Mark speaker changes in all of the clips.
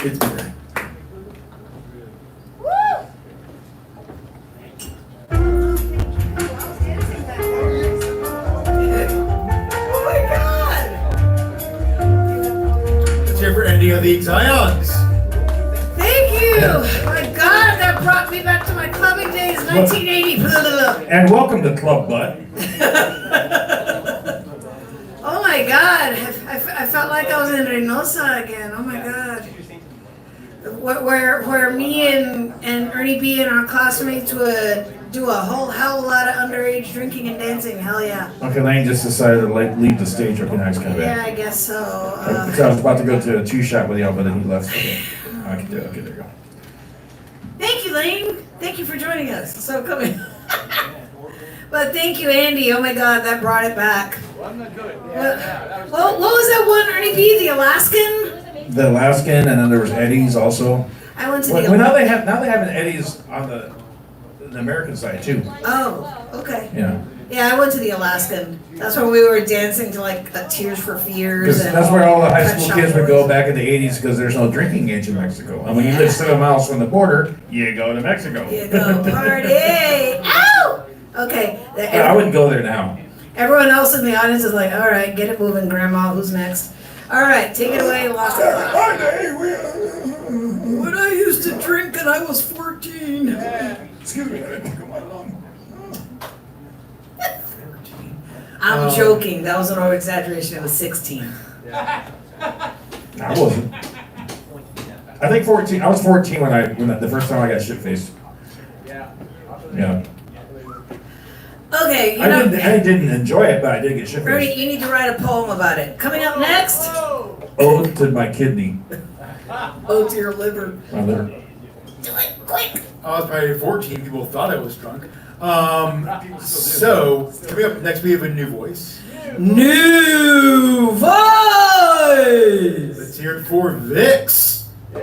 Speaker 1: It's better.
Speaker 2: Oh my God!
Speaker 1: Let's hear for Andy of the Zions.
Speaker 2: Thank you! My God, that brought me back to my clubbing days, 1980.
Speaker 3: And welcome to Club Butt.
Speaker 2: Oh my God, I felt like I was in Reynosa again. Oh my God. Where me and Ernie B and our classmates would do a whole hell of a lot of underage drinking and dancing. Hell yeah.
Speaker 3: Okay, Lane just decided to leave the stage. Okay, now he's coming
Speaker 2: Yeah,
Speaker 3: back.
Speaker 2: I guess so.
Speaker 3: So I was about to go to a two-shot with you, but then he left. Okay, I can do it. Okay, there you go.
Speaker 2: Thank you, Lane. Thank you for joining us. So coming. But thank you, Andy. Oh my God, that brought it back.
Speaker 4: Well, I'm not good.
Speaker 2: What was that one, Ernie B? The Alaskan?
Speaker 3: The Alaskan, and then there was Eddie's also.
Speaker 2: I went to
Speaker 3: Well,
Speaker 2: the.
Speaker 3: now they have an Eddie's on the American side too.
Speaker 2: Oh, okay.
Speaker 3: Yeah,
Speaker 2: Yeah, I went to the Alaskan. That's where we were dancing to like Tears for Fears.
Speaker 3: because
Speaker 2: And
Speaker 3: that's where all the high
Speaker 2: Pet
Speaker 3: school
Speaker 2: Shop
Speaker 3: kids would
Speaker 2: Boys.
Speaker 3: go back in the '80s because there's no drinking age in Mexico. And when you live 7 miles from the border, you go to Mexico.
Speaker 2: You go party. Ow! Okay.
Speaker 3: I wouldn't go there now.
Speaker 2: Everyone else in the audience is like, all right, get it moving, Grandma. Who's next? All right, take it away, Lost. When I used to drink and I was 14.
Speaker 3: Excuse me, I didn't look at my lung.
Speaker 2: I'm joking. That was an over exaggeration. It was 16.
Speaker 3: I wasn't. I think 14. I was 14 when the first time I got shit faced. Yeah.
Speaker 2: Okay,
Speaker 3: I didn't enjoy it, but I did get shit
Speaker 2: Ernie,
Speaker 3: faced.
Speaker 2: you need to write a poem about it. Coming up next.
Speaker 3: Ode to my kidney.
Speaker 2: Oh, to your liver.
Speaker 3: My liver.
Speaker 2: Do it quick.
Speaker 1: I was probably 14. People thought I was drunk. So, coming up next, we have a new voice.
Speaker 2: New voice.
Speaker 1: Let's hear it for Vix.
Speaker 3: I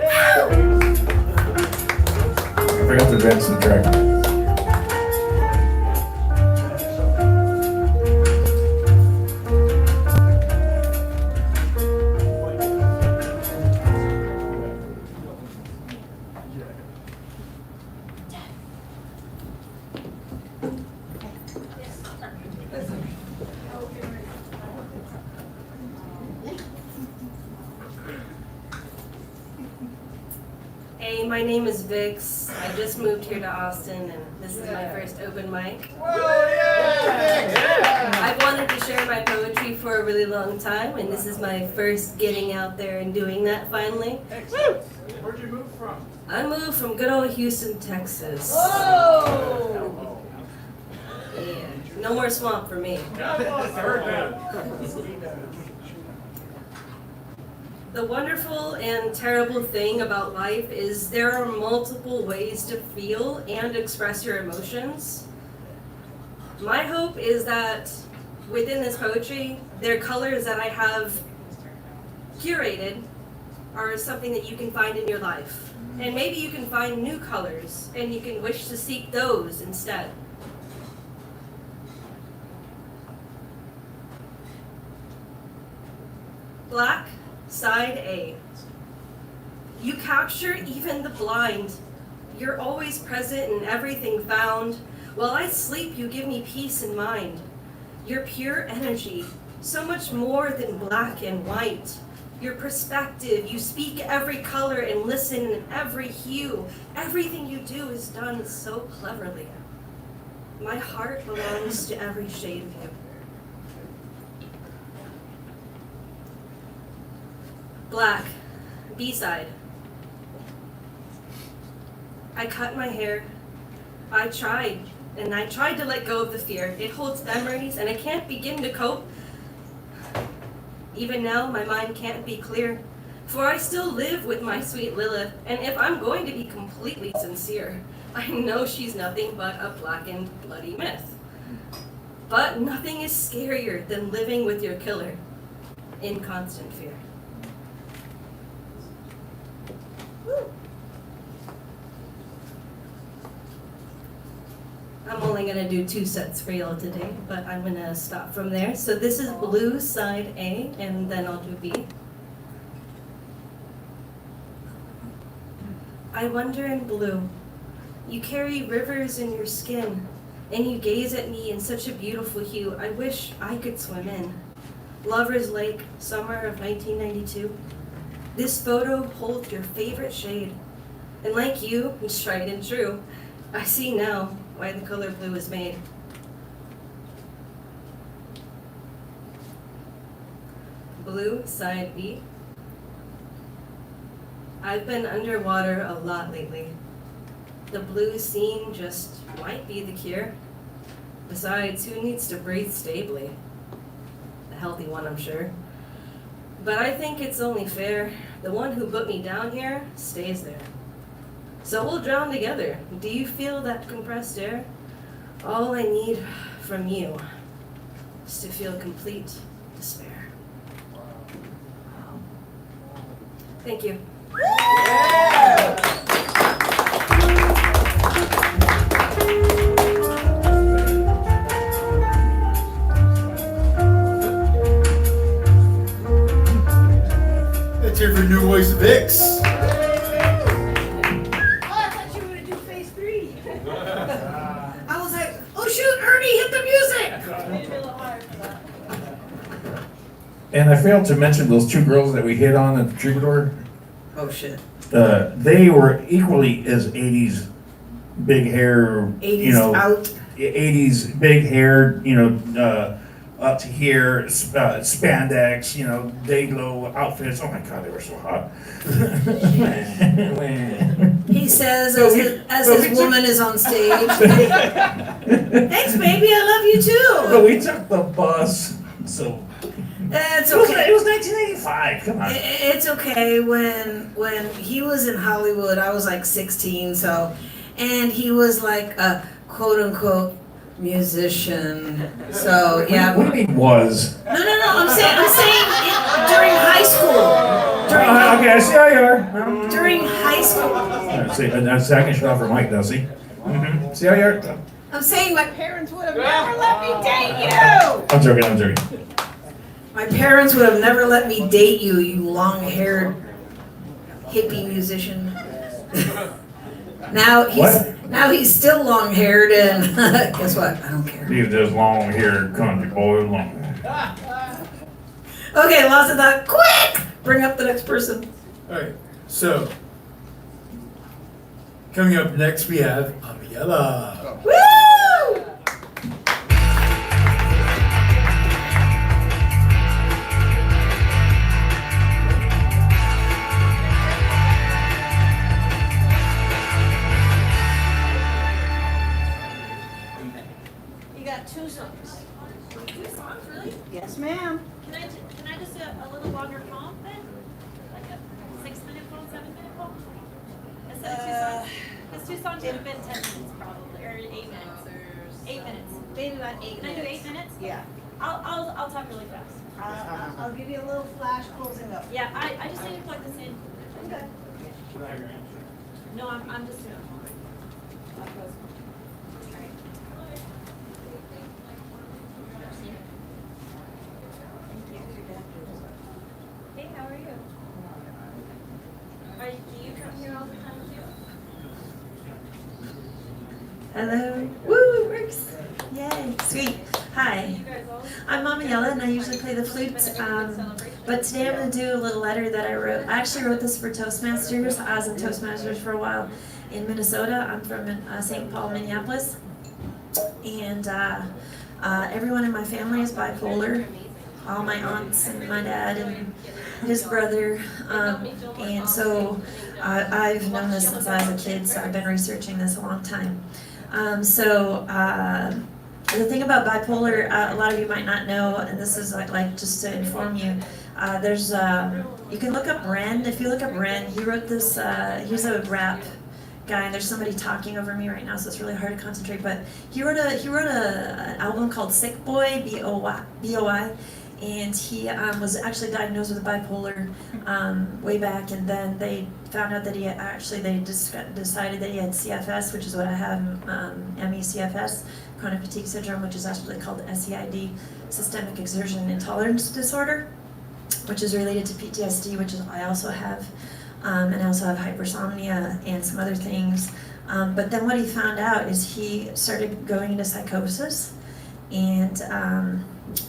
Speaker 3: forgot to advance the track.
Speaker 5: Hey, my name is Vix. I just moved here to Austin, and this is my first open mic. I've wanted to share my poetry for a really long time, and this is my first getting out there and doing that finally.
Speaker 4: Where'd you move from?
Speaker 5: I moved from good old Houston, Texas.
Speaker 4: Oh!
Speaker 5: Yeah, no more swamp for me. The wonderful and terrible thing about life is there are multiple ways to feel and express your emotions. My hope is that within this poetry, their colors that I have curated are something that you can find in your life. And maybe you can find new colors and you can wish to seek those instead. Black, side A. You capture even the blind. You're always present in everything found. While I sleep, you give me peace in mind. Your pure energy, so much more than black and white. Your perspective, you speak every color and listen in every hue. Everything you do is done so cleverly. My heart belongs to every shade of you. Black, B-side. I cut my hair. I tried to let go of the fear. It holds memories and I can't begin to cope. Even now, my mind can't be clear, for I still live with my sweet Lilith, and if I'm going to be completely sincere, I know she's nothing but a blackened, bloody myth. But nothing is scarier than living with your killer in constant fear. I'm only going to do 2 sets for y'all today, but I'm going to stop from there. So this is blue side A, and then I'll do B. I wonder in blue. You carry rivers in your skin, and you gaze at me in such a beautiful hue I wish I could swim in. Lover's Lake, summer of 1992. This photo holds your favorite shade. And like you, it's tried and true, I see now why the color blue is made. Blue, side B. I've been underwater a lot lately. The blue scene just might be the cure. Besides, who needs to breathe stably? A healthy one, I'm sure. But I think it's only fair. The one who put me down here stays there. So we'll drown together. Do you feel that compressed air? All I need from you is to feel complete despair. Thank you.
Speaker 1: Let's hear for new voice Vix.
Speaker 2: Oh, I thought you were gonna do phase 3. I was like, oh shoot, Ernie, hit the music!
Speaker 3: And I failed to mention those two girls that we hit on at the Troubadour.
Speaker 2: Oh shit.
Speaker 3: They were equally as 80s big hair,
Speaker 2: 80s
Speaker 3: you know,
Speaker 2: out.
Speaker 3: 80s big hair, you know, up to here, spandex, you know, day glow outfits. Oh my God, they were so hot.
Speaker 2: He says as his woman is on stage. Thanks, baby, I love you too.
Speaker 3: But we took the bus, so.
Speaker 2: It's
Speaker 3: It was
Speaker 2: okay.
Speaker 3: 1985. Come on.
Speaker 2: It's okay. When he was in Hollywood, I was like 16. So, and he was like a quote unquote musician. So yeah.
Speaker 3: What do you mean was?
Speaker 2: No. I'm saying during high school.
Speaker 3: Okay, I see how you are.
Speaker 2: During high school.
Speaker 3: See, a second shot for Mike, does he? Mm-hmm. See how you are?
Speaker 2: I'm saying my parents would have never let me date you.
Speaker 3: I'm joking.
Speaker 2: My parents would have never let me date you, you long-haired hippie musician. Now he's still long-haired, and guess what? I don't care.
Speaker 3: He's this long-haired country boy long.
Speaker 2: Okay, lost of thought. Quick! Bring up the next person.
Speaker 1: Alright, so coming up next we have Amiella.
Speaker 2: Woo!
Speaker 6: You got 2 songs.
Speaker 5: 2 songs, really?
Speaker 6: Yes, ma'am.
Speaker 5: Can I just a little longer poem then? Like a 6-minute poem, 7-minute poem? Instead of 2 songs? Because 2 songs would have been 10 minutes probably, or 8 minutes. 8 minutes.
Speaker 6: Maybe about 8
Speaker 5: Can I do
Speaker 6: minutes.
Speaker 5: 8 minutes?
Speaker 6: Yeah.
Speaker 5: I'll talk really fast.
Speaker 6: I'll give you a little flash closing up.
Speaker 5: Yeah, I just need to plug this in.
Speaker 6: Okay.
Speaker 5: No, I'm just. Hey, how are you? Do you come here all the time too?
Speaker 7: Hello. Woo, it works. Yay, sweet. Hi,
Speaker 5: You guys all?
Speaker 7: I'm Amiella and I usually play the flute. But today I'm going to do a little letter that I wrote. I actually wrote this for Toastmasters. I was in Toastmasters for a while in Minnesota. I'm from St. Paul, Minneapolis. And everyone in my family is bipolar. All my aunts and my dad and his brother. And so I've known this since I was a kid, so I've been researching this a long time. The thing about bipolar, a lot of you might not know, and this is like just to inform you, there's, you can look up Ren. If you look up Ren, he wrote this, he's a rap guy, and there's somebody talking over me right now, so it's really hard to concentrate, but he wrote an album called Sick Boy, B-O-I, and he was actually diagnosed with bipolar way back, and then they found out that they decided that he had CFS, which is what I have, ME-CFS, chronic fatigue syndrome, which is actually called SEID, systemic exertion intolerance disorder, which is related to PTSD, which is I also have. and I also have hypersomnia and some other things. But then what he found out is he started going into psychosis, and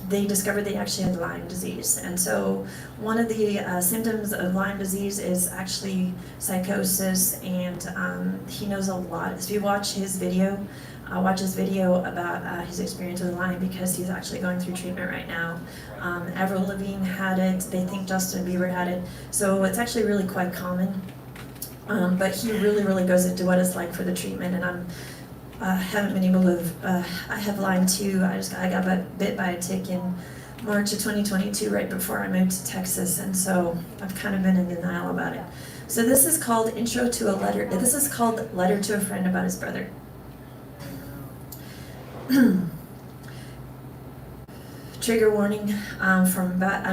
Speaker 7: they discovered they actually had Lyme disease. And so one of the symptoms of Lyme disease is actually psychosis, and he knows a lot. If you watch his video about his experience with Lyme, because he's actually going through treatment right now. Avril Lavigne had it, they think Justin Bieber had it, so it's actually really quite common. But he really goes into what it's like for the treatment, and I haven't been able to, I have Lyme too. I got bit by a tick in March of 2022, right before I moved to Texas, and so I've kind of been in denial about it. So this is called Intro to a Letter, this is called Letter to a Friend About His Brother. Trigger warning, I'm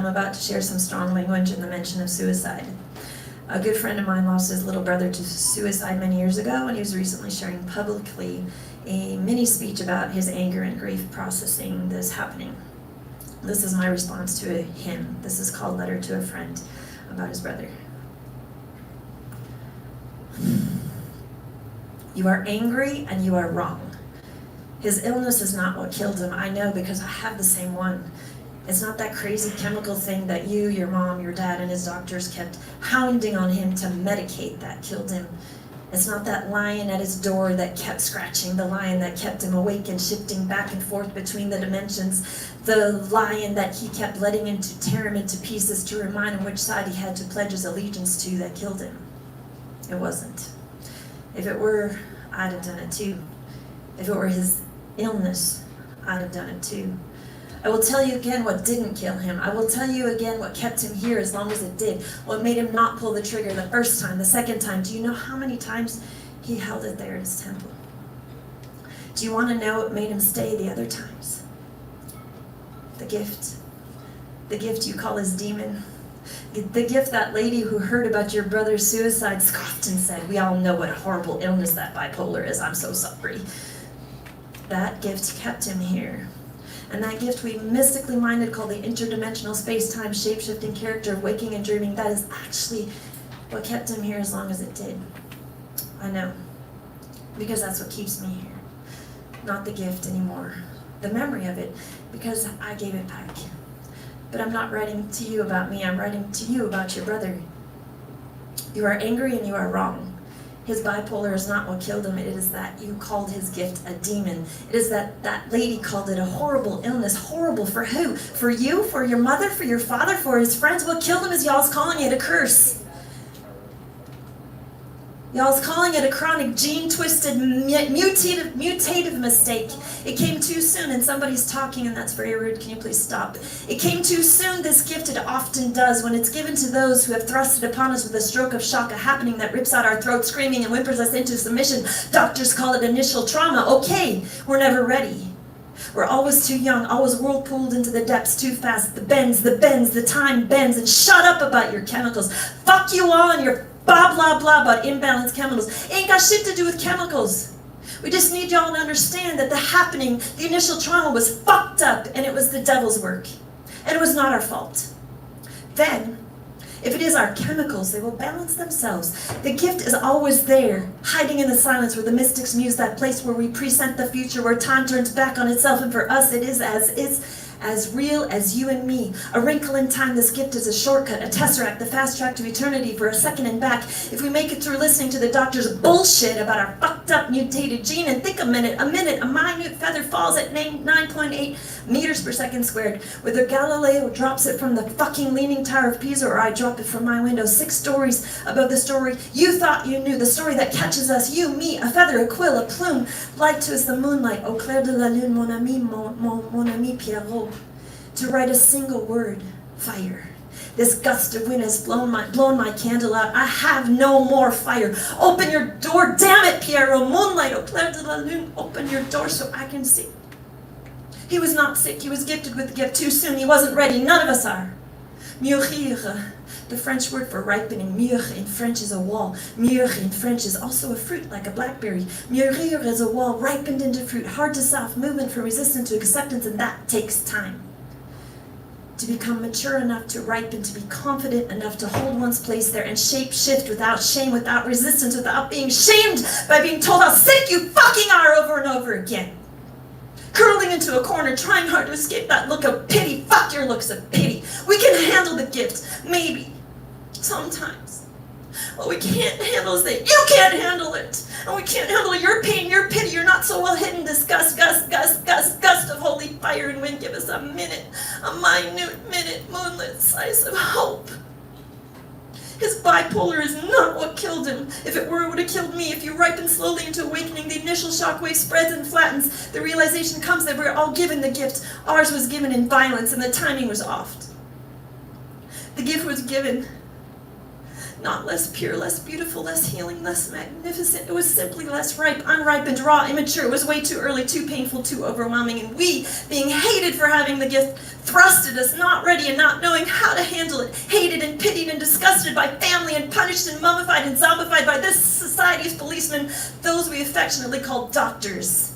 Speaker 7: about to share some strong language in the mention of suicide. A good friend of mine lost his little brother to suicide many years ago, and he was recently sharing publicly a mini speech about his anger and grief processing this happening. This is my response to him. This is called Letter to a Friend About His Brother. You are angry and you are wrong. His illness is not what killed him. I know, because I have the same one. It's not that crazy chemical thing that you, your mom, your dad, and his doctors kept hounding on him to medicate that killed him. It's not that lion at his door that kept scratching, the lion that kept him awake and shifting back and forth between the dimensions, the lion that he kept letting him to tear him into pieces to remind him which side he had to pledge his allegiance to that killed him. It wasn't. If it were, I'd have done it too. If it were his illness, I'd have done it too. I will tell you again what didn't kill him. I will tell you again what kept him here as long as it did. What made him not pull the trigger the first time, the second time. Do you know how many times he held it there at his temple? Do you want to know what made him stay the other times? The gift. The gift you call his demon. The gift that lady who heard about your brother's suicide scoffed and said, "We all know what a horrible illness that bipolar is. I'm so sorry." That gift kept him here. And that gift we mystically minded call the interdimensional space-time shape-shifting character of waking and dreaming, that is actually what kept him here as long as it did. I know. Because that's what keeps me here. Not the gift anymore. The memory of it, because I gave it back. But I'm not writing to you about me, I'm writing to you about your brother. You are angry and you are wrong. His bipolar is not what killed him. It is that you called his gift a demon. It is that that lady called it a horrible illness. Horrible for who? For you? For your mother? For your father? For his friends? What killed him is y'all's calling it a curse. Y'all's calling it a chronic gene-twisted, mutative mistake. It came too soon, and somebody's talking, and that's very rude. Can you please stop? It came too soon, this gift it often does, when it's given to those who have thrust it upon us with a stroke of shock, a happening that rips out our throat, screaming and whimpers us into submission. Doctors call it initial trauma. Okay, we're never ready. We're always too young, always whirlpooled into the depths too fast. The time bends, and shut up about your chemicals. Fuck you all and your blah, blah, blah about imbalanced chemicals. Ain't got shit to do with chemicals. We just need y'all to understand that the happening, the initial trauma was fucked up, and it was the devil's work. And it was not our fault. Then, if it is our chemicals, they will balance themselves. The gift is always there, hiding in the silence where the mystics muse, that place where we present the future, where time turns back on itself, and for us it is as real as you and me. A wrinkle in time, this gift is a shortcut, a tesseract, the fast track to eternity for a second and back. If we make it through listening to the doctor's bullshit about our fucked up mutated gene, and think a minute, a minute feather falls at 9.8 meters per second squared. Whether Galileo drops it from the fucking Leaning Tower of Pisa or I drop it from my window, 6 stories above the story you thought you knew, the story that catches us, you, me, a feather, a quill, a plume, light to us the moonlight, au clair de la lune, mon ami Pierrot. To write a single word, fire. This gust of wind has blown my candle out. I have no more fire. Open your door, damn it, Pierrot. Moonlight, au clair de la lune. Open your door so I can see. He was not sick. He was gifted with the gift too soon. He wasn't ready. None of us are. Mûrir, the French word for ripening. Mûr in French is a wall. Mûr in French is also a fruit, like a blackberry. Mûrir is a wall ripened into fruit, hard to soft, movement from resistance to acceptance, and that takes time. to become mature enough to ripen, to be confident enough to hold one's place there and shape shift without shame, without resistance, without being shamed by being told how sick you fucking are over and over again. Curling into a corner, trying hard to escape that look of pity. Fuck your looks of pity. We can handle the gift, maybe, sometimes. What we can't handle is that you can't handle it. And we can't handle your pain, your pity, your not so well hidden disgust, gust of holy fire and wind. Give us a minute, a minute minute, moonlit slice of hope. His bipolar is not what killed him. If it were, it would have killed me. If you ripen slowly into awakening, the initial shockwave spreads and flattens. The realization comes that we're all given the gift. Ours was given in violence, and the timing was off. The gift was given not less pure, less beautiful, less healing, less magnificent. It was simply less ripe, unripened, raw, immature. It was way too early, too painful, too overwhelming. And we, being hated for having the gift, thrusted us, not ready and not knowing how to handle it, hated and pitied and disgusted by family and punished and mummified and zombified by this society's policemen, those we affectionately called doctors.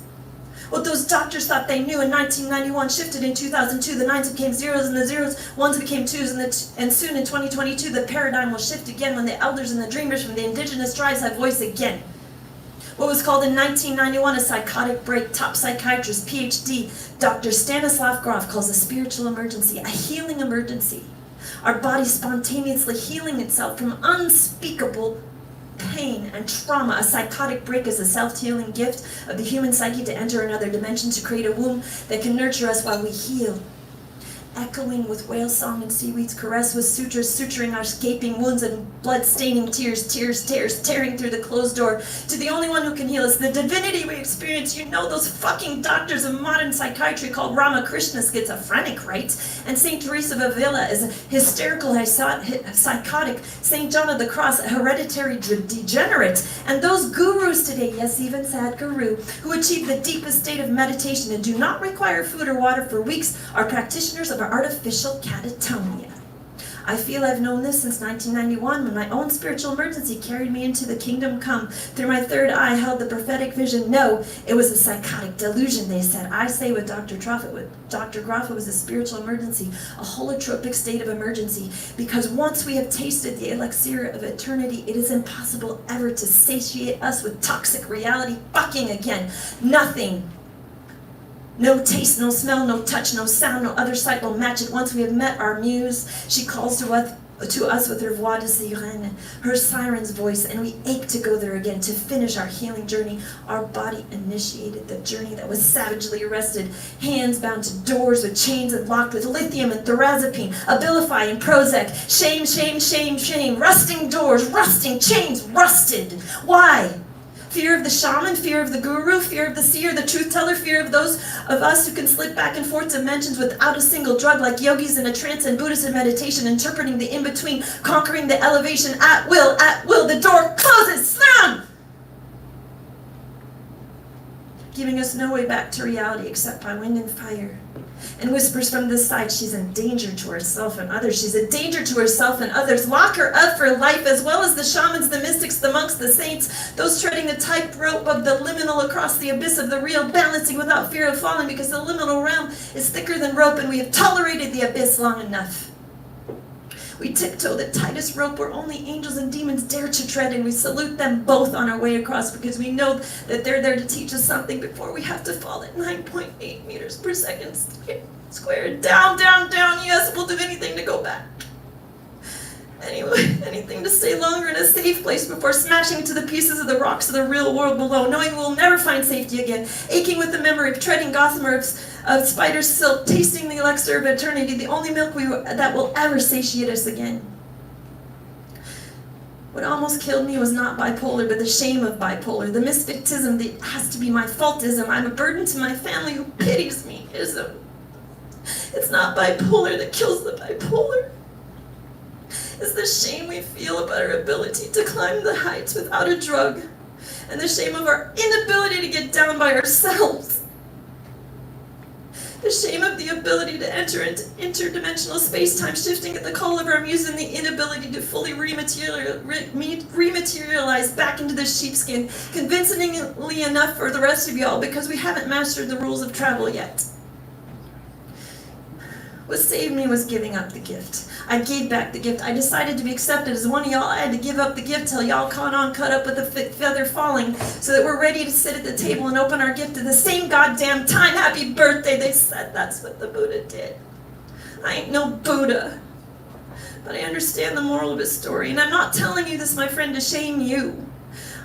Speaker 7: What those doctors thought they knew in 1991 shifted in 2002. The nines became zeros and the zeros, ones became twos, and soon in 2022 the paradigm will shift again when the elders and the dreamers from the indigenous tribes have voice again. What was called in 1991 a psychotic break, top psychiatrist, PhD, Dr. Stanislav Grof calls a spiritual emergency, a healing emergency. Our body spontaneously healing itself from unspeakable pain and trauma. A psychotic break is a self-healing gift of the human psyche to enter another dimension, to create a womb that can nurture us while we heal. Echoing with whale song and seaweed's caress, with sutures suturing our gaping wounds and blood-staining tears, tearing through the closed door to the only one who can heal us, the divinity we experience. You know those fucking doctors of modern psychiatry called Ramakrishna schizophrenic, right? And St. Teresa of Avila is a hysterical psychotic, St. John of the Cross a hereditary degenerate, and those gurus today, yes, even Sadhguru, who achieve the deepest state of meditation and do not require food or water for weeks, are practitioners of artificial catatonia. I feel I've known this since 1991 when my own spiritual emergency carried me into the kingdom come. Through my third eye held the prophetic vision. No, it was a psychotic delusion, they said. I say with Dr. Groff, it was a spiritual emergency, a holotropic state of emergency, because once we have tasted the elixir of eternity, it is impossible ever to satiate us with toxic reality fucking again. Nothing. No taste, no smell, no touch, no sound, no other sight will match it. Once we have met our muse, she calls to us with her voix de sirène, her siren's voice, and we ache to go there again, to finish our healing journey. Our body initiated the journey that was savagely arrested, hands bound to doors with chains and locked with lithium and thorazepine, Abilify and Prozac. Shame, shame, shame, shame. Rusting doors, rusting chains, rusted. Why? Fear of the shaman, fear of the guru, fear of the seer, the truth teller, fear of those of us who can slip back and forth dimensions without a single drug, like yogis in a trance and Buddhists in meditation, interpreting the in-between, conquering the elevation at will, the door closes, slam! Giving us no way back to reality except by wind and fire. And whispers from this side, she's a danger to herself and others. She's a danger to herself and others. Lock her up for life, as well as the shamans, the mystics, the monks, the saints, those treading the tightrope of the liminal across the abyss of the real, balancing without fear of falling, because the liminal realm is thicker than rope, and we have tolerated the abyss long enough. We tiptoe the tightest rope where only angels and demons dare to tread, and we salute them both on our way across, because we know that they're there to teach us something before we have to fall at 9.8 meters per second squared. Down, down, down. Yes, we'll do anything to go back. Anyway, anything to stay longer in a safe place before smashing to the pieces of the rocks of the real world below, knowing we'll never find safety again, aching with the memory of treading gossamer of spider silk, tasting the elixir of eternity, the only milk that will ever satiate us again. What almost killed me was not bipolar, but the shame of bipolar, the misfittism, the has to be my faultism. I'm a burden to my family who pities me ism. It's not bipolar that kills the bipolar. It's the shame we feel about our ability to climb the heights without a drug, and the shame of our inability to get down by ourselves. The shame of the ability to enter into interdimensional space-time, shifting at the call of our muse, and the inability to fully rematerialize back into the sheepskin, convincingly enough for the rest of y'all, because we haven't mastered the rules of travel yet. What saved me was giving up the gift. I gave back the gift. I decided to be accepted as one of y'all. I had to give up the gift till y'all caught up with the feather falling so that we're ready to sit at the table and open our gift at the same goddamn time. Happy birthday. They said that's what the Buddha did. I ain't no Buddha. But I understand the moral of his story. And I'm not telling you this, my friend, to shame you.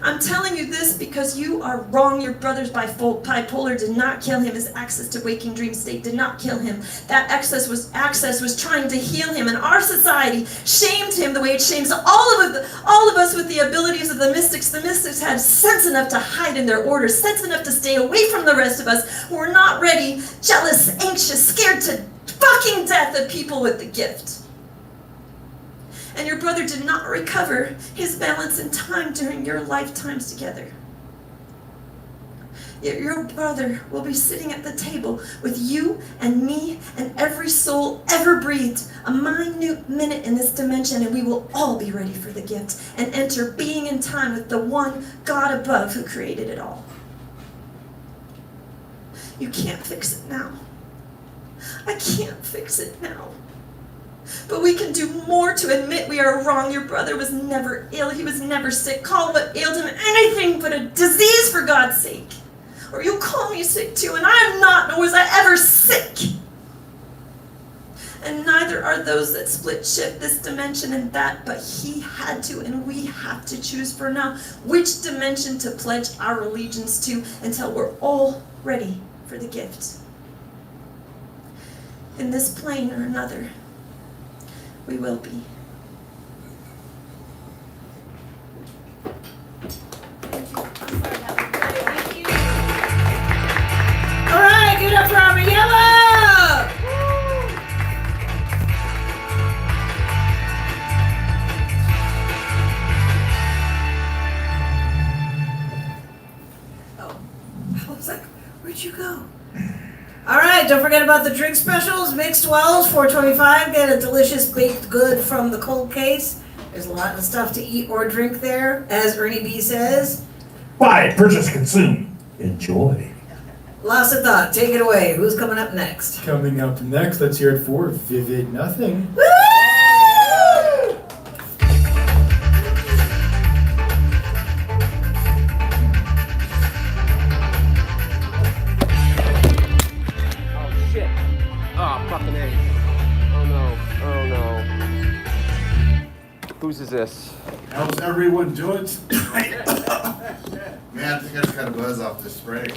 Speaker 7: I'm telling you this because you are wrong. Your brother's bipolar did not kill him. His access to waking dream state did not kill him. That access was trying to heal him. And our society shamed him the way it shames all of us with the abilities of the mystics. The mystics had sense enough to hide in their orders, sense enough to stay away from the rest of us who were not ready, jealous, anxious, scared to fucking death of people with the gift. And your brother did not recover his balance in time during your lifetimes together. Yet your brother will be sitting at the table with you and me and every soul ever breathed a minute minute in this dimension, and we will all be ready for the gift and enter being in time with the one God above who created it all. You can't fix it now. I can't fix it now. But we can do more to admit we are wrong. Your brother was never ill. He was never sick. Call what ailed him anything but a disease, for God's sake. Or you call me sick too, and I am not, nor was I ever sick. And neither are those that split shift this dimension and that, but he had to, and we have to choose for now which dimension to pledge our allegiance to until we're all ready for the gift. In this plane or another, we will be.
Speaker 6: Thank you.
Speaker 2: All right, give it up for Amiella! Oh, I was like, where'd you go? All right, don't forget about the drink specials. Mixed 12s, $4.25. Get a delicious baked good from the cold case. There's a lot of stuff to eat or drink there, as Ernie B says.
Speaker 3: Buy, purchase, consume, enjoy.
Speaker 2: Lots of thought. Take it away. Who's coming up next?
Speaker 1: Coming up next, let's hear it for Vivid Nothing.
Speaker 2: Woo!
Speaker 4: Oh shit. Oh fucking A. Oh no. Oh no. Whose is this?
Speaker 1: How's everyone doing tonight? Man, I think I just got a buzz off this spray.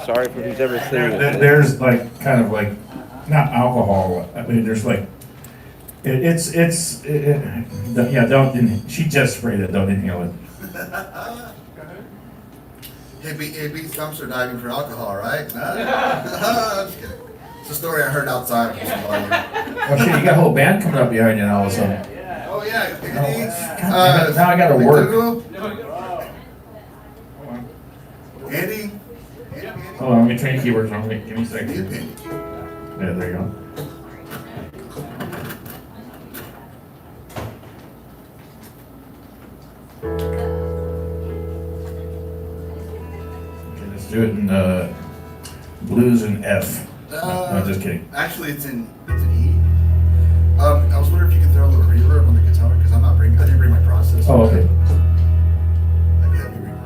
Speaker 4: Sorry for who's ever singing it.
Speaker 3: There's like, kind of like, not alcohol, I mean, there's like, she just sprayed it, don't inhale it.
Speaker 1: It beats dumpster diving for alcohol, right? I'm just kidding. It's a story I heard outside from somebody.
Speaker 3: Oh shit, you got a whole band coming up behind you now all of a sudden.
Speaker 1: Oh yeah,
Speaker 3: God damn it, now I gotta work.
Speaker 1: Andy?
Speaker 3: Hold on, let me train keywords on me, give me a
Speaker 1: Andy
Speaker 3: second.
Speaker 1: Penny.
Speaker 3: Yeah, there you go. Okay, let's do it in blues in F. No, just kidding.
Speaker 1: Actually, it's in E. I was wondering if you could throw a little reverb on the guitar because I didn't bring my processor.
Speaker 3: Oh, okay.
Speaker 1: Like heavy reverb.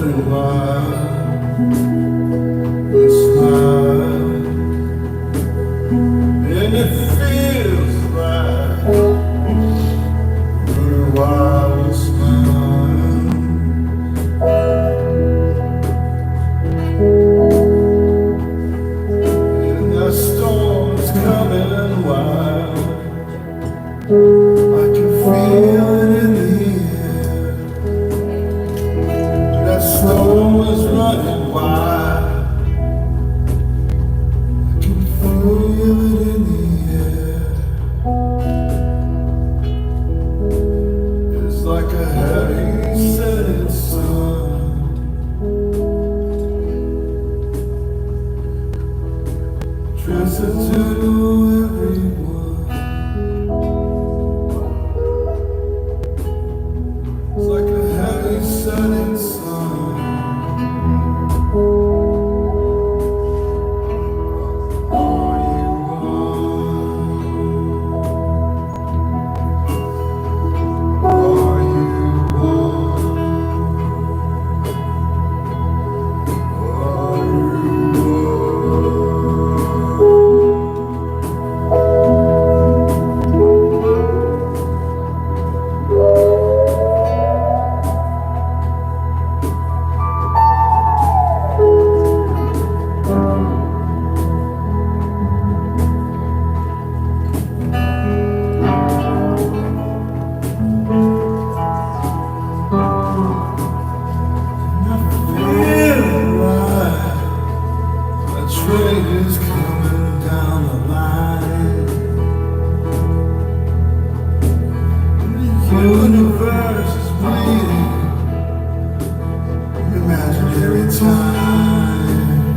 Speaker 1: running wild, but smile, and it feels right. Running wild, but smile, and the storm's coming wild. I can feel it in the air. That storm is running wild. I can feel it in the air. It's like a heavy setting sun. Dress it to everyone. It's like a heavy setting sun. All you want, all you want, all you train is coming down the line. The universe is bleeding. Imaginary time.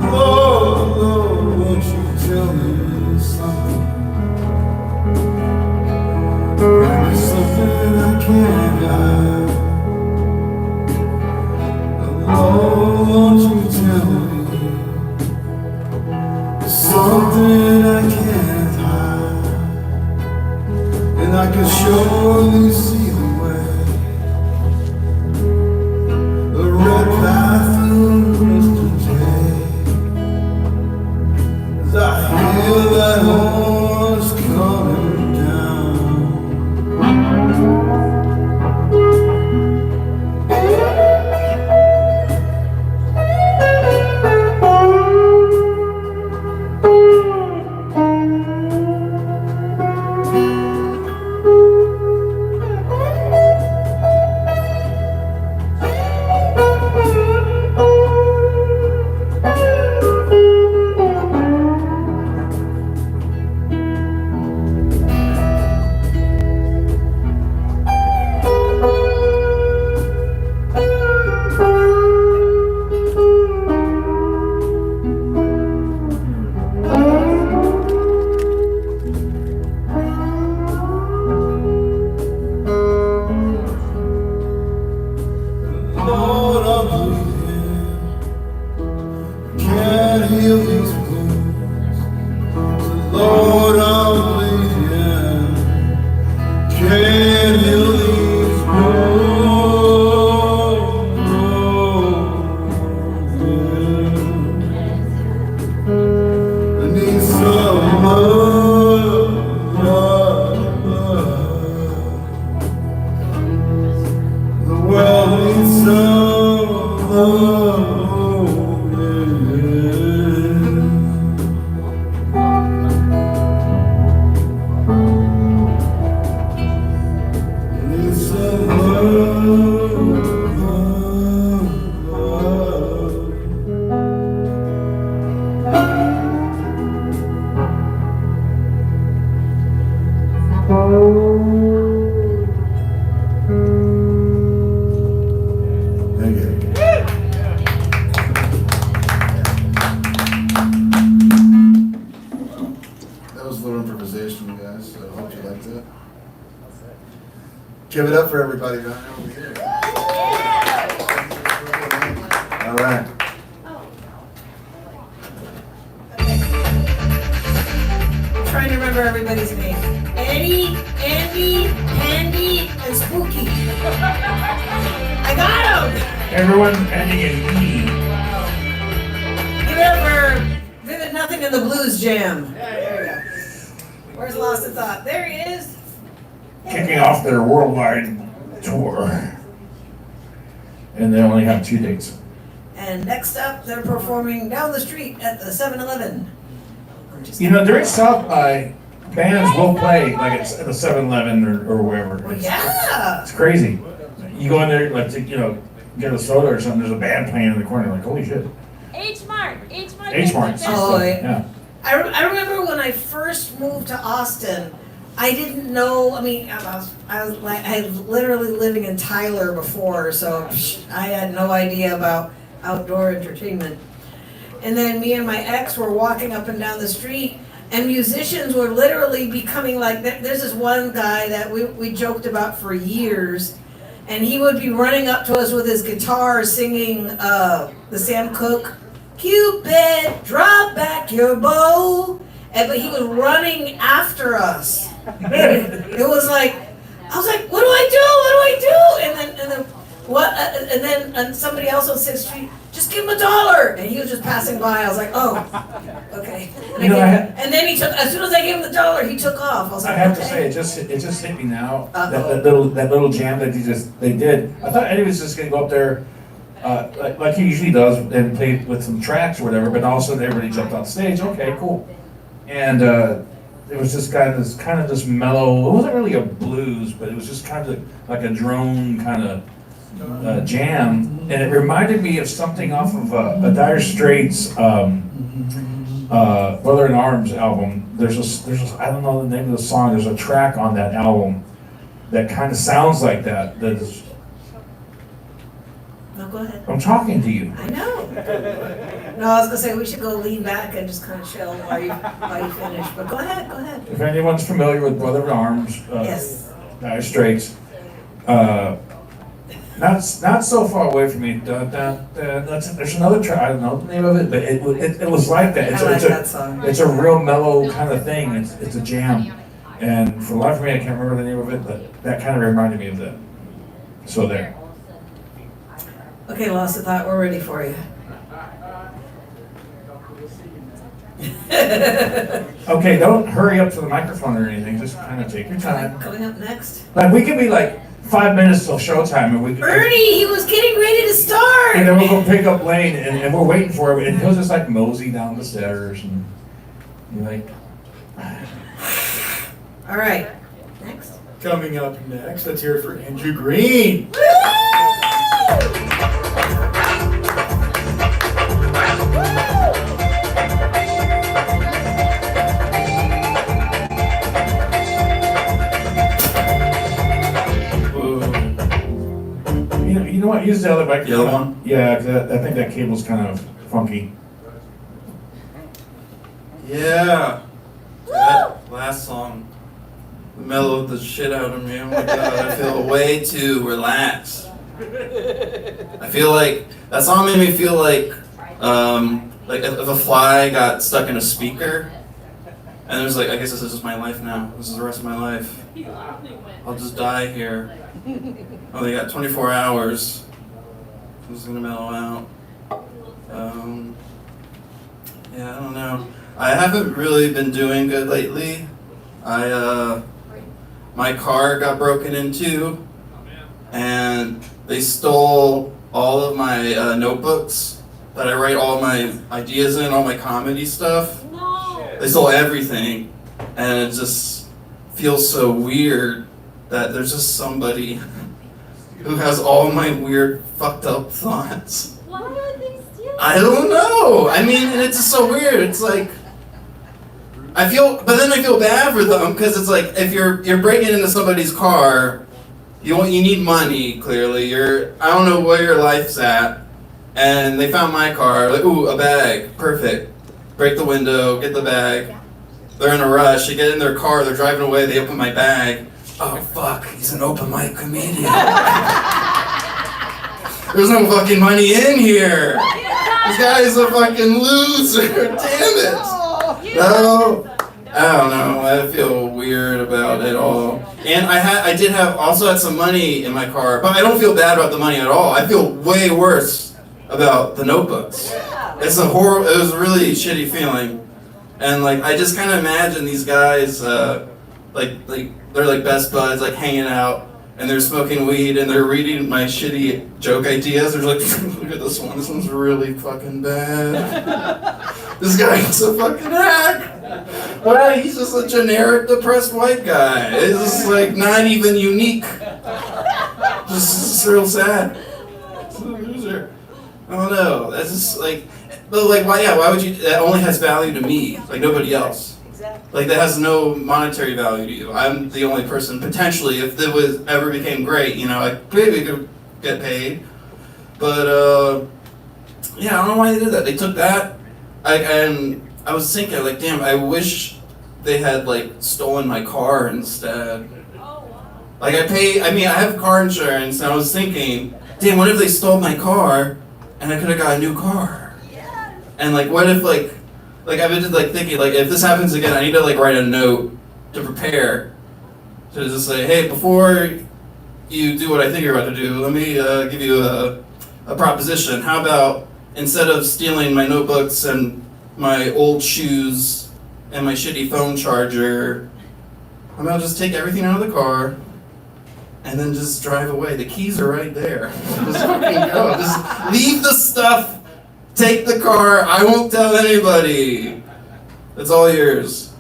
Speaker 1: Lord, Lord, won't you tell me something? Maybe something I can't hide. Oh, won't you tell me something I can't hide? And I can surely see the way, the red path through yesterday. As I hear that horse coming down. Lord, I'm bleeding. Can't heal these wounds. Lord, I'm bleeding. Can't heal these wounds. I need some love, love, love. The world needs some love, needs some love, Thank you. That was a little improvisation, you guys, so I hope you liked it. Give it up for everybody down there over here. All right.
Speaker 2: Trying to remember everybody's name. Eddie, Andy, Andy,
Speaker 3: Everyone ending in E.
Speaker 2: Give it up for Vivid Nothing in the Blues Jam. There we go. Where's Lost in Thought? There he is.
Speaker 3: Kicking off their worldwide tour. And they only have 2 dates.
Speaker 2: And next up, they're performing down the street at the 7-Eleven.
Speaker 3: You know, during South by, bands will play like it's at the 7-Eleven or wherever.
Speaker 2: Well, yeah.
Speaker 3: It's crazy. You go in there, like, to, get a soda or something, there's a band playing in the corner, like, holy shit.
Speaker 8: H Mart.
Speaker 3: H-Mart's.
Speaker 2: Oh,
Speaker 3: Yeah.
Speaker 2: I remember when I first moved to Austin, I didn't know, I mean, I was literally living in Tyler before, so I had no idea about outdoor entertainment. And then me and my ex were walking up and down the street, and musicians were literally becoming like, there's this one guy that we joked about for years, and he would be running up to us with his guitar singing the Sam Cooke, Cupid, drop back your bow. But he was running after us. It was like, I was like, what do I do? And then somebody else on 6th Street, just give him $1. And he was just passing by. I was like, oh, okay. And then he took, as soon as I gave him the $1, he took off. I was like,
Speaker 3: I have to
Speaker 2: okay.
Speaker 3: say, it just hit me now.
Speaker 2: Uh-oh.
Speaker 3: That little jam that they did. I thought Eddie was just gonna go up there, like he usually does, and play with some tracks or whatever. But all of a sudden, everybody jumped on stage. Okay, cool. And it was just kind of this mellow. It wasn't really a blues, but it was just kind of like a drone kind of jam, and it reminded me of something off of a Dire Straits Brother in Arms album. There's I don't know the name of the song. There's a track on that album that kind of sounds like that.
Speaker 2: No, go ahead.
Speaker 3: I'm talking to you.
Speaker 2: I know. No, I was gonna say we should go lean back and just kind of chill while you finish. But go ahead.
Speaker 3: If anyone's familiar with Brother in Arms,
Speaker 2: Yes.
Speaker 3: Dire Straits, not so far away from me. There's another track. I don't know the name of it, but it was like that.
Speaker 2: I like that song.
Speaker 3: It's a real mellow kind of thing. It's a jam, and for the life of me, I can't remember the name of it, but that kind of reminded me of that. So there.
Speaker 2: Okay, Lost in Thought, we're ready for you.
Speaker 3: Okay, don't hurry up to the microphone or anything. Just kind of take your time.
Speaker 2: Coming up next.
Speaker 3: Like we could be like 5 minutes till showtime, and we could.
Speaker 2: Ernie, he was getting ready to start.
Speaker 3: And then we'll go pick up Lane, and we're waiting for him, and he'll just like mosey down the stairs, and you're like.
Speaker 2: All right, next.
Speaker 1: Coming up next, let's hear it for Andrew Green.
Speaker 3: You know what? Use the other microphone.
Speaker 1: The other one?
Speaker 3: Yeah, 'cause I think that cable's kind of funky.
Speaker 9: Yeah. That last song mellowed the shit out of me. Oh my god, I feel way too relaxed. I feel like that song made me feel like if a fly got stuck in a speaker and it was like, I guess this is just my life now. This is the rest of my life. I'll just die here. Oh, they got 24 hours. I'm just gonna mellow out. Yeah, I don't know. I haven't really been doing good lately. My car got broken into, and they stole all of my notebooks that I write all my ideas in, all my comedy stuff.
Speaker 8: No.
Speaker 9: They stole everything, and it just feels so weird that there's just somebody who has all my weird, fucked up thoughts.
Speaker 8: Why are they stealing?
Speaker 9: I don't know. I mean, and it's just so weird. It's like but then I feel bad for them because it's like if you're breaking into somebody's car, you need money. Clearly, I don't know where your life's at, and they found my car. Like, ooh, a bag, perfect. Break the window, get the bag. They're in a rush. They get in their car. They're driving away. They open my bag. Oh fuck! He's an open mic comedian. There's no fucking money in here. This guy's a fucking loser. Damn it. No, I don't know. I feel weird about it all. And I did have also had some money in my car, but I don't feel bad about the money at all. I feel way worse about the notebooks. It's a horrible. It was a really shitty feeling, and like I just kind of imagine these guys, like they're like best buds, like hanging out, and they're smoking weed, and they're reading my shitty joke ideas. They're like, look at this one. This one's really fucking bad. This guy's a fucking hack. Well, he's just a generic depressed white guy. It's just like not even unique. Just real sad. It's a loser. I don't know. That's just like, but like, why? Yeah, why would you? That only has value to me, like nobody else.
Speaker 2: Exactly.
Speaker 9: Like that has no monetary value to you. I'm the only person potentially, if it was ever became great, you know, like maybe could get paid. But yeah, I don't know why they did that. They took that. And I was thinking, like, damn, I wish they had, like, stolen my car instead. Like, I have car insurance, and I was thinking, damn, what if they stole my car, and I could have got a new car? And, like, what if, like, I've been just, like, thinking, like, if this happens again, I need to, like, write a note to prepare. To just say, hey, before you do what I think you're about to do, let me give you a proposition. How about, instead of stealing my notebooks and my old shoes and my shitty phone charger, I'm gonna just take everything out of the car and then just drive away. The keys are right there. Just fucking go. Just leave the stuff. Take the car. I won't tell anybody. It's all yours.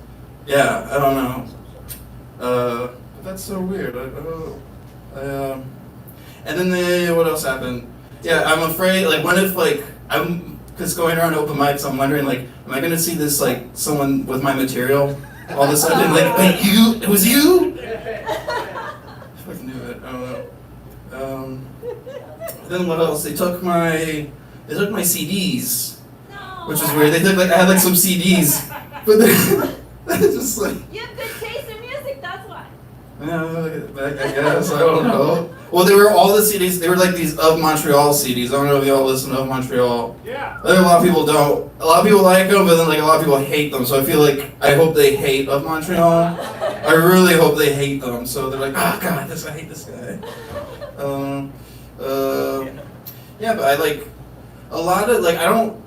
Speaker 9: Yeah, I don't know. That's so weird. And then what else happened? Yeah, I'm afraid, like, what if, like, I'm just going around open mics, I'm wondering, like, am I gonna see this, like, someone with my material all of a sudden, like, wait, you? It was you? I fucking knew it. I don't know. Then what else? They took my CDs, which was weird. They took, like, I had, like, some CDs, but they just, like,
Speaker 8: You have good taste in music, that's why.
Speaker 9: yeah, I guess, I don't know. Well, they were all the CDs, they were like these Of Montreal CDs. I don't know if y'all listen to Of Montreal. Yeah. I think a lot of people don't. A lot of people like them, but then like a lot of people hate them. So I feel like, I hope they hate Of Montreal. I really hope they hate them. So they're like, oh god, I hate this guy. Yeah, but I like, a lot of, like, I don't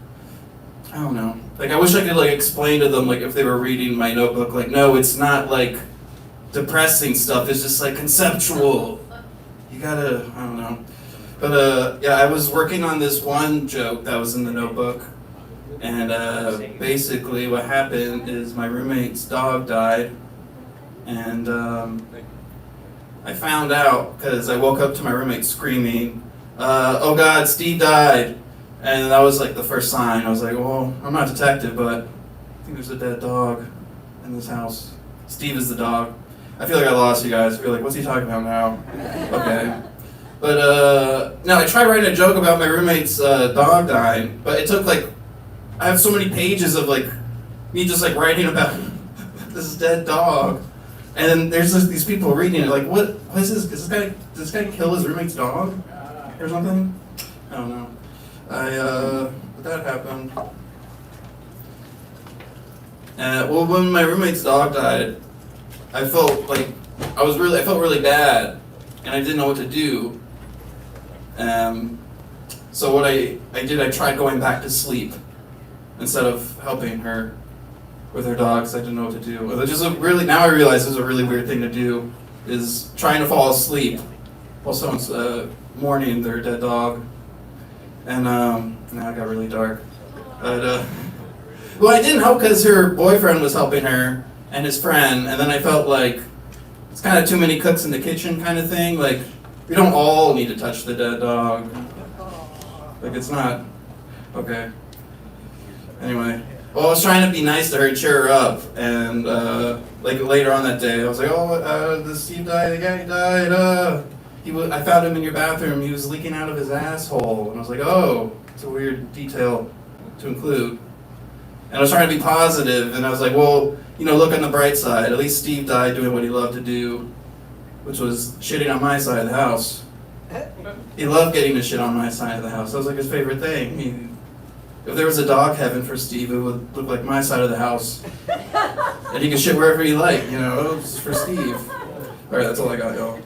Speaker 9: know. Like, I wish I could like explain to them, like, if they were reading my notebook, like, no, it's not like depressing stuff, it's just like conceptual. You gotta, I don't know. But yeah, I was working on this one joke that was in the notebook, and basically what happened is my roommate's dog died, and I found out because I woke up to my roommate screaming, oh god, Steve died. And that was like the first sign. I was like, well, I'm not a detective, but I think there's a dead dog in this house. Steve is the dog. I feel like I lost you guys. I feel like, what's he talking about now? Okay. But, no, I tried writing a joke about my roommate's dog dying, but it took like, I have so many pages of like, me just like writing about this dead dog. And then there's just these people reading it like, what is this? Does this guy kill his roommate's dog? Or something? I don't know. But that happened. Well, when my roommate's dog died, I felt really bad, and I didn't know what to do. So what I did, I tried going back to sleep instead of helping her with her dog, because I didn't know what to do. Now I realize this is a really weird thing to do, is trying to fall asleep while someone's mourning their dead dog. And now it got really dark. But well, I didn't help because her boyfriend was helping her and his friend, and then I felt like it's kind of too many cooks in the kitchen kind of thing. Like, we don't all need to touch the dead dog. Like, it's not okay. Anyway, well, I was trying to be nice to her, cheer her up, and like later on that day, I was like, oh, does Steve die? The guy died. I found him in your bathroom. He was leaking out of his asshole. And I was like, oh, it's a weird detail to include. And I was trying to be positive, and I was like, well, look on the bright side. At least Steve died doing what he loved to do, which was shitting on my side of the house. He loved getting to shit on my side of the house. That was like his favorite thing. If there was a dog heaven for Steve, it would look like my side of the house. And he could shit wherever he liked, just for Steve. All right, that's all I got, y'all.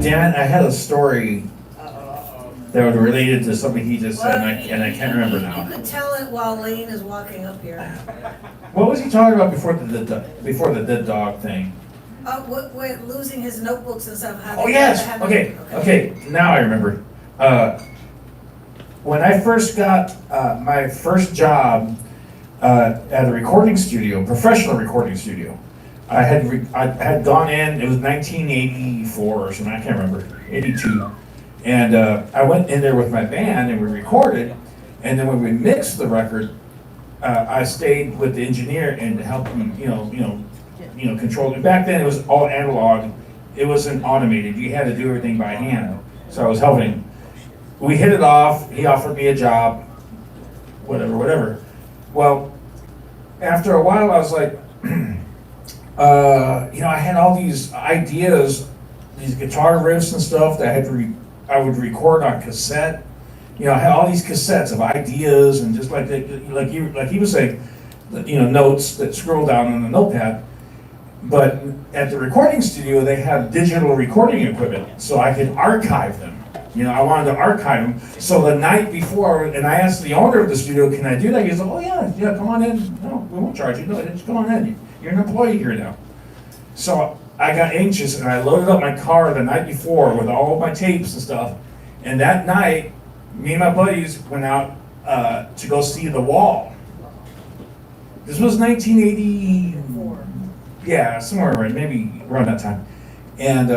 Speaker 3: Dan, I had a story that was related to something he just said, and I can't remember
Speaker 2: You
Speaker 3: now.
Speaker 2: could tell it while Lane is walking up here.
Speaker 3: What was he talking about before the dead dog thing?
Speaker 2: With losing his notebooks and stuff.
Speaker 3: Oh yes. Okay. Now I remember. When I first got my first job at a recording studio, professional recording studio, I had gone in. It was 1984 or something. I can't remember. 82. And I went in there with my band and we recorded. And then when we mixed the record, I stayed with the engineer and helped him, control it. Back then it was all analog. It wasn't automated. You had to do everything by hand. So I was helping. We hit it off. He offered me a job. Whatever. Well, after a while I was like, I had all these ideas, these guitar riffs and stuff that I would record on cassette. I had all these cassettes of ideas and just like he was saying, notes that scroll down on the notepad. But at the recording studio, they had digital recording equipment, so I could archive them. I wanted to archive them. So the night before, and I asked the owner of the studio, "Can I do that?" He said, "Oh yeah, come on in. No, we won't charge you. No, just come on in. You're an employee here now." So I got anxious and I loaded up my car the night before with all of my tapes and stuff. And that night, me and my buddies went out to go see The Wall. This was 1984. Yeah, somewhere around, maybe around that time. And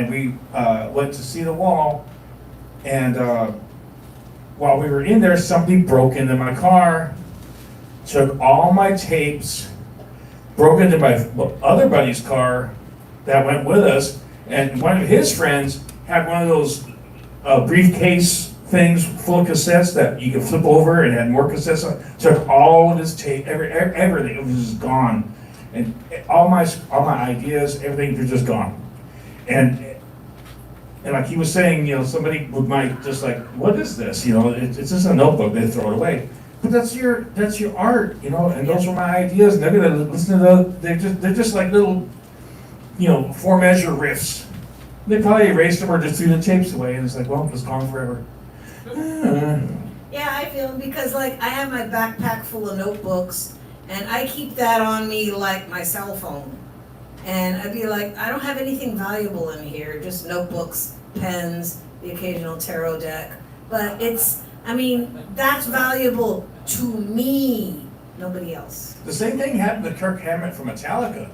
Speaker 3: we went to see The Wall. And while we were in there, somebody broke into my car, took all my tapes, broke into my other buddy's car that went with us, and one of his friends had one of those briefcase things full of cassettes that you could flip over and had more cassettes on. Took all of his tape, everything, it was just gone. And all my ideas, everything was just gone. And like he was saying, somebody might just like, what is this? It's just a notebook, they throw it away. But that's your art, and those were my ideas, and they're gonna listen to they're just like little, 4-measure riffs. They probably erased them or just threw the tapes away, and it's like, well, it's gone forever.
Speaker 2: Yeah, I feel because I have my backpack full of notebooks, and I keep that on me like my cell phone. And I'd be like, I don't have anything valuable in here, just notebooks, pens, the occasional tarot deck. But that's valuable to me, nobody else.
Speaker 3: The same thing happened to Kirk Hammett from Metallica.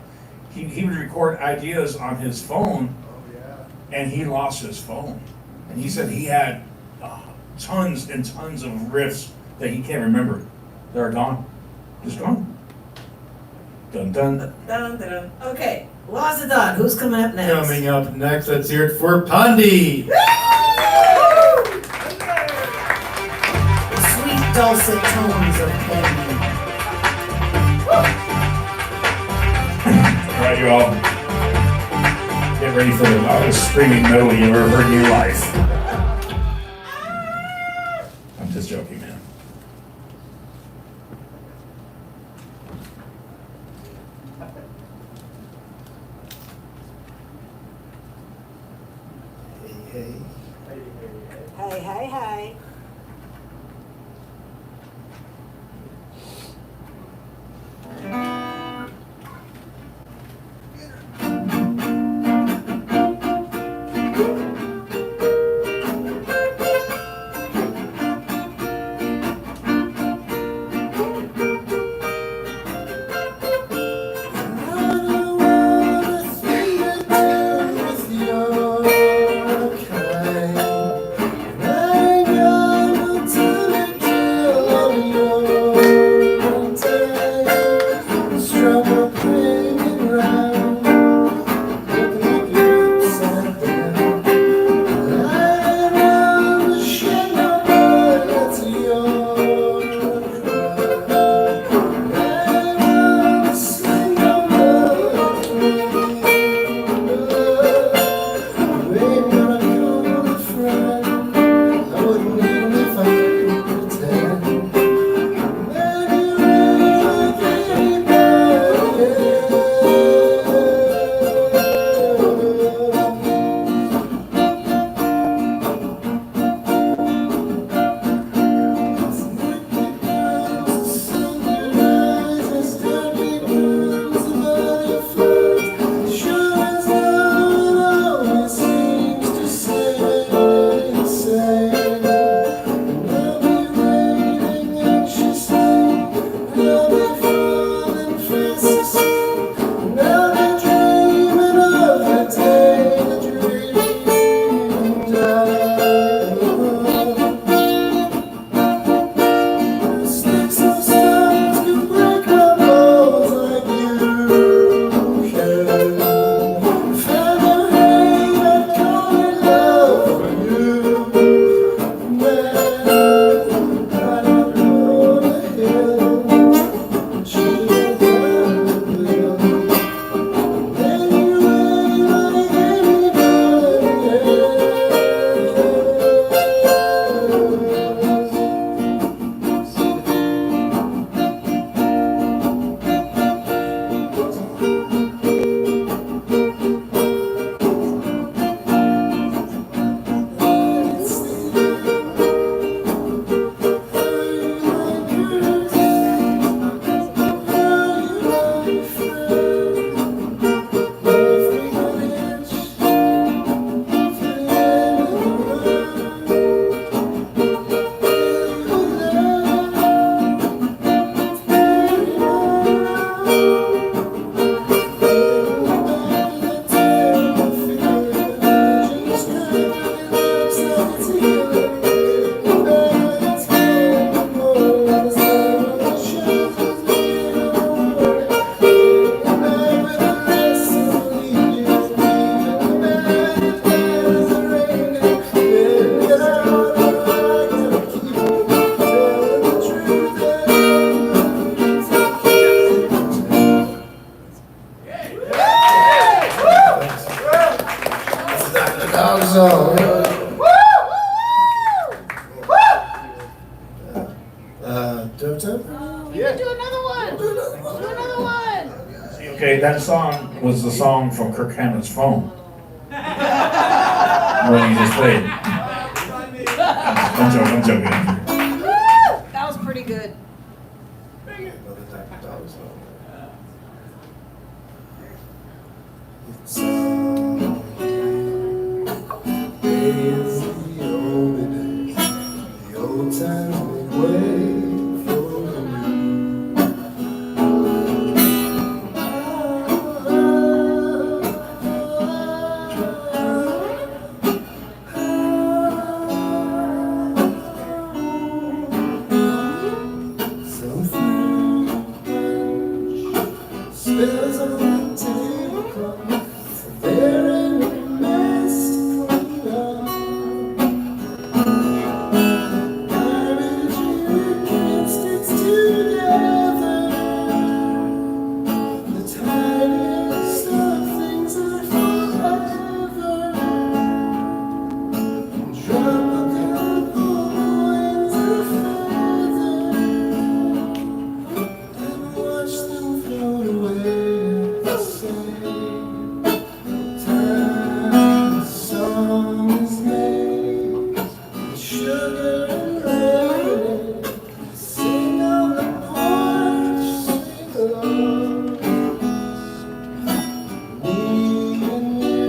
Speaker 3: He would record ideas on his phone, and he lost his phone. And he said he had tons and tons of riffs that he can't remember. They're gone. Just gone. Dun dun.
Speaker 2: Dun, dun, dun. Okay, Laws of Dog, who's coming up next?
Speaker 1: Coming up next, let's hear it for Pondy.
Speaker 2: Sweet dulcet tones of Pondy.
Speaker 3: All right, you all. Get ready for the loudest screaming metal you've ever heard in your life. I'm just joking, man.
Speaker 2: Hey.
Speaker 1: I dog song. Tip tip?
Speaker 6: You can do another one. Do another one.
Speaker 3: Okay, that song was the song from Kirk Hammett's phone. What you just played. I'm joking.
Speaker 2: That was pretty good.
Speaker 1: Another type of dog song. It's the only day, the old times make way for the new. Something spills on the tablecloth. There ain't no mess to clean up. Marriage can't stick together. The tiniest of things are forever. Drop a couple coins of feather and watch them float away. The same time the song is made, sugar and lemonade. Sing on the porch, sing along. Me and you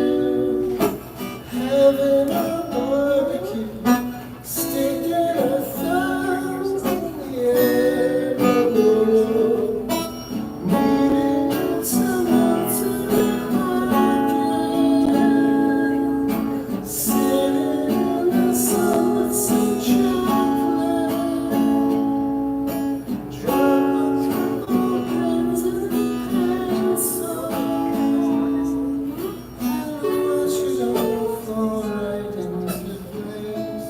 Speaker 1: having a barbecue, sticking our thumbs in the air. Meeting someone to argue, sitting in the sun with some chocolate. Drop a couple pins in the pencil, and watch it all fall right into place.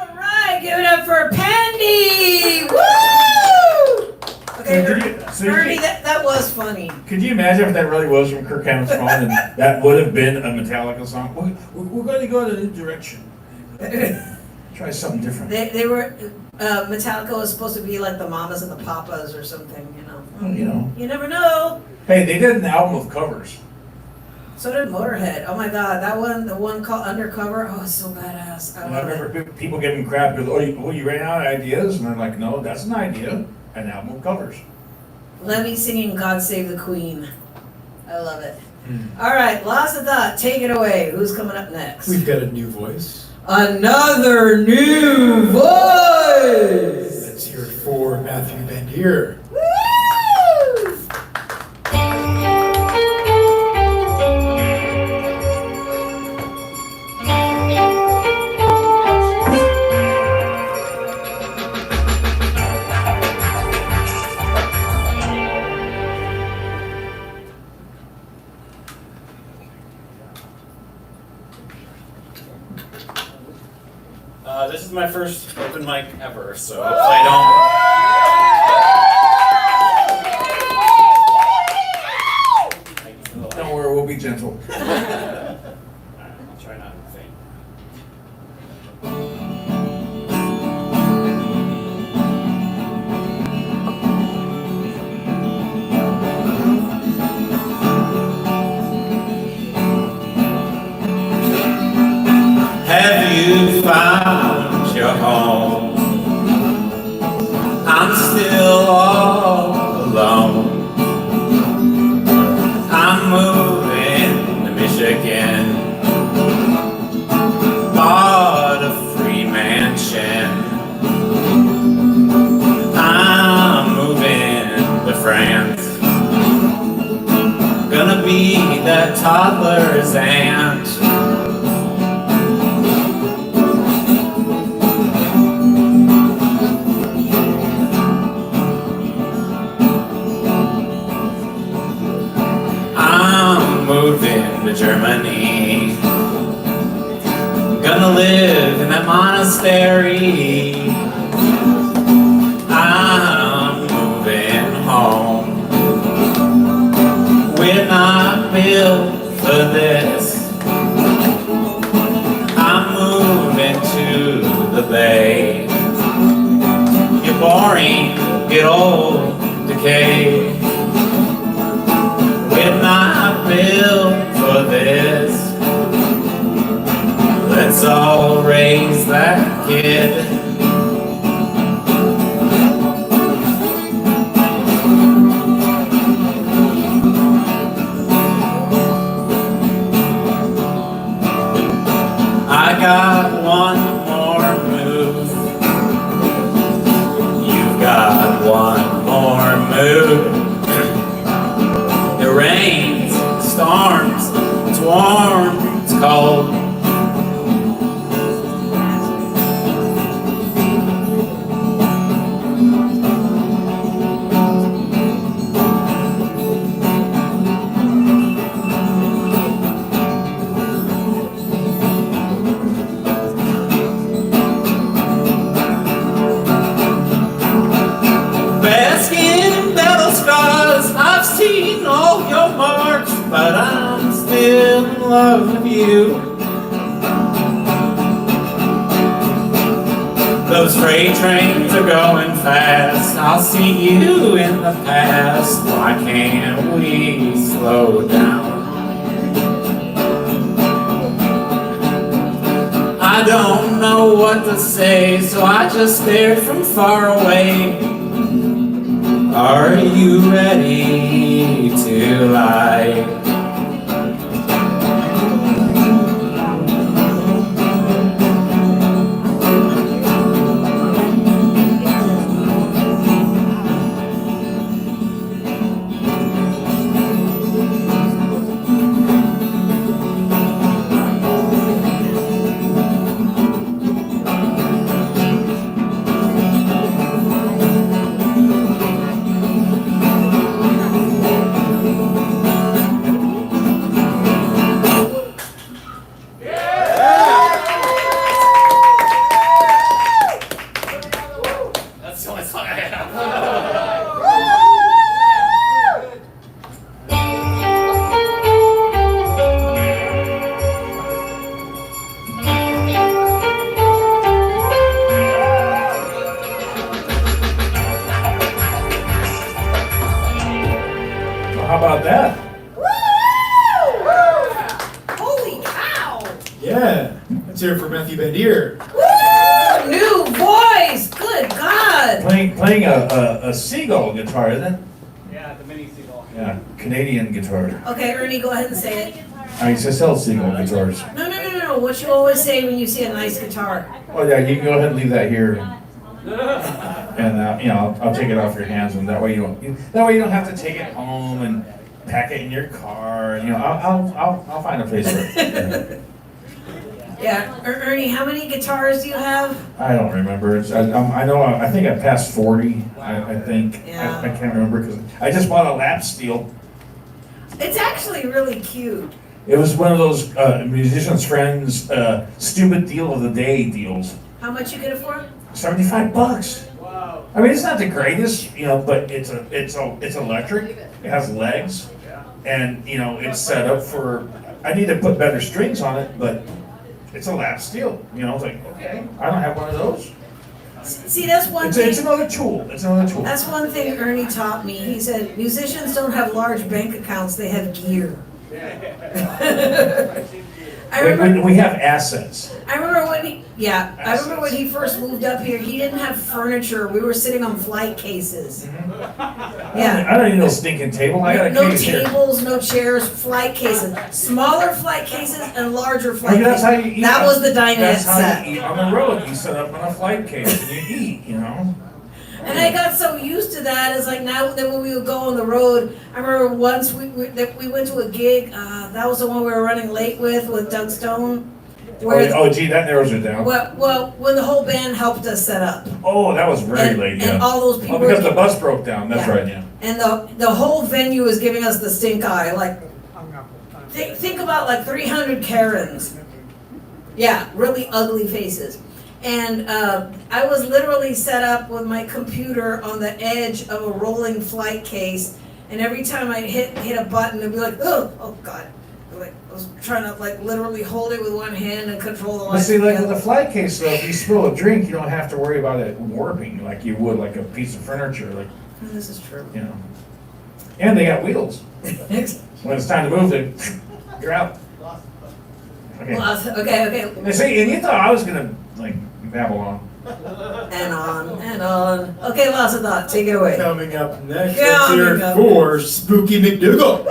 Speaker 2: All right, give it up for Pandy. Woo! Okay, Ernie, that was funny.
Speaker 3: Could you imagine if that really was from Kirk Hammett's phone and that would have been a Metallica song? We're going to go in a new direction. Try something different.
Speaker 2: They were Metallica was supposed to be like the Mamas and the Papas or something, you know.
Speaker 3: Well, you know.
Speaker 2: You never know.
Speaker 3: Hey, they did an album of covers.
Speaker 2: So did Motorhead. Oh my God, that one, the one called Undercover. Oh, it's so badass. I
Speaker 3: And I
Speaker 2: love it.
Speaker 3: remember people giving crap because, you ran out of ideas? And they're like, no, that's an idea. An album of covers.
Speaker 2: Lemmy singing God Save the Queen. I love it. All right, Lost of Thought, take it away. Who's coming up next?
Speaker 1: We've got a new voice.
Speaker 2: Another new voice.
Speaker 1: Let's hear it for Matthew Van Deer.
Speaker 2: Woo!
Speaker 10: This is my first open mic ever, so if I
Speaker 3: Don't worry, we'll be gentle.
Speaker 10: don't, I'll try not to faint. Have you found your home? I'm still all alone. I'm moving to Michigan. Bought a free mansion. I'm moving to France. Gonna be that toddler's aunt.
Speaker 9: Germany. Gonna live in that monastery. I'm moving home. We're not built for this. I'm moving to the bay. Get boring, get old, decay. We're not built for this. Let's all raise that kid. I got one more move. You've got one more move. It rains, storms, it's warm, it's cold. Basking in battle scars, I've seen all your marks, but I'm still in love with you. Those freight trains are going fast, I'll see you in the past. Why can't we slow down? I don't know what to say, so I just stared from far away. Are you ready to lie? That's the only song I have.
Speaker 3: Well, how about that?
Speaker 2: Holy cow!
Speaker 1: Yeah. Let's hear it for Matthew Bandier.
Speaker 2: Woo! New voice! Good God!
Speaker 3: Playing a seagull guitar, isn't it?
Speaker 10: Yeah, the mini seagull.
Speaker 3: Yeah, Canadian guitar.
Speaker 2: Okay, Ernie, go ahead and say it.
Speaker 3: I used to sell seagull guitars.
Speaker 2: No. What you always say when you see a nice guitar.
Speaker 3: Oh yeah, you can go ahead and leave that here, and you know I'll take it off your hands, and that way you don't have to take it home and pack it in your car. You know I'll find a place for it.
Speaker 2: Yeah, Ernie, how many guitars do you have?
Speaker 3: I don't remember. I know. I think I passed 40. I think.
Speaker 2: Yeah.
Speaker 3: I can't remember because I just bought a lap steel.
Speaker 2: It's actually really cute.
Speaker 3: It was one of those musician's friends stupid deal of the day deals.
Speaker 2: How much you get it for?
Speaker 3: $75.
Speaker 10: Wow.
Speaker 3: I mean, it's not the greatest, you know, but it's electric. It has legs, and you know, it's set up for. I need to put better strings on it, but it's a lap steel. You know, it's like okay, I don't have one of those.
Speaker 2: See, that's one
Speaker 3: It's
Speaker 2: thing.
Speaker 3: another tool. It's another tool.
Speaker 2: That's one thing Ernie taught me. He said musicians don't have large bank accounts; they have gear. I remember.
Speaker 3: We have assets.
Speaker 2: I remember when he first moved up here. He didn't have furniture. We were sitting on flight cases. Yeah.
Speaker 3: I don't need no stinking table. I got a
Speaker 2: No
Speaker 3: case here.
Speaker 2: tables, no chairs, flight cases. Smaller flight cases and larger flight
Speaker 3: Maybe that's
Speaker 2: cases.
Speaker 3: how you eat.
Speaker 2: That was the dinette
Speaker 3: That's how
Speaker 2: set.
Speaker 3: you eat on the road. You set up on a flight case and you eat. You know.
Speaker 2: And I got so used to that. It's like now that when we would go on the road, I remember once we went to a gig. That was the one we were running late with Doug Stone.
Speaker 3: Oh, gee, that narrows it down.
Speaker 2: Well, when the whole band helped us set up.
Speaker 3: Oh, that was very late. Yeah.
Speaker 2: And all those people.
Speaker 3: Oh, because the bus broke down. That's
Speaker 2: Yeah.
Speaker 3: right. Yeah.
Speaker 2: And the whole venue was giving us the stink eye, like. think about like 300 Karens. Yeah, really ugly faces. And I was literally set up with my computer on the edge of a rolling flight case, and every time I hit a button, it'd be like, oh God. Like, I was trying to like literally hold it with one hand and control the light.
Speaker 3: But see, like with
Speaker 2: the
Speaker 3: a flight case, though, if you spill a drink, you don't have to worry about it warping like you would like a piece of furniture, like,
Speaker 2: This is true.
Speaker 3: you know. And they got wheels. When it's time to move, you're out. Okay.
Speaker 2: Well, okay.
Speaker 3: And see, and you thought I was gonna like babble on.
Speaker 2: And on. Okay, lots of thought. Take it away.
Speaker 1: Coming up next,
Speaker 2: Coming
Speaker 1: let's hear
Speaker 2: up.
Speaker 1: for Spooky McDougal.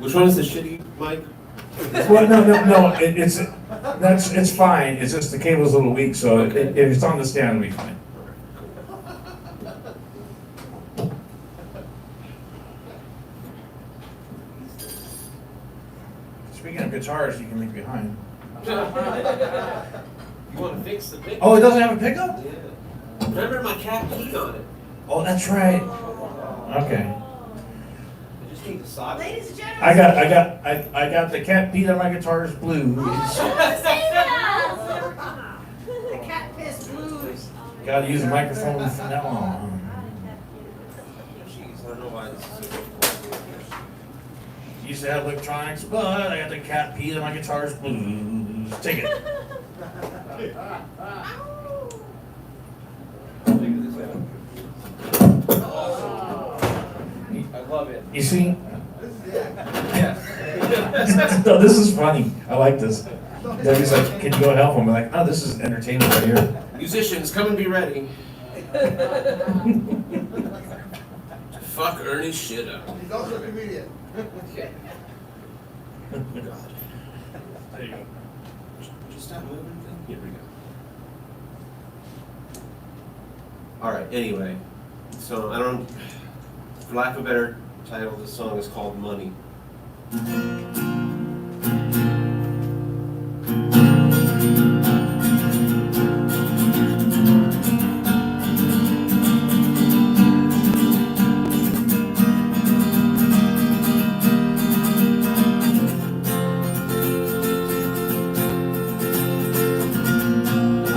Speaker 4: Which one is the shitty mic?
Speaker 3: Well, no, it's fine, it's just the cable's a little weak, so if it's on the stand, it'll be fine. Speaking of guitars, you can leave behind.
Speaker 4: You want to fix the pickup?
Speaker 3: Oh, it doesn't have a pickup?
Speaker 4: Yeah. Remember my cat peed on it.
Speaker 3: Oh, that's right. Okay.
Speaker 4: I just need the socket.
Speaker 6: Ladies and gentlemen.
Speaker 3: I got the cat beat on my guitar's blues.
Speaker 6: The cat piss blues.
Speaker 3: Gotta use a microphone from now on.
Speaker 4: Jeez, I don't know why this is so difficult.
Speaker 3: Used to have electronics, but I got the cat beat on my guitar's blues. Take it.
Speaker 4: I love it.
Speaker 3: You see?
Speaker 4: Yes.
Speaker 3: No, this is funny. I like this. Debbie's like, can you go help him? I'm like, no, this is entertainment right here.
Speaker 4: Musicians, come and be ready. Fuck Ernie's shit up.
Speaker 1: He's also a comedian.
Speaker 4: God.
Speaker 3: There you go.
Speaker 4: Just stop moving. Here we go. All right. Anyway, so I don't, for lack of a better title, this song is called "Money."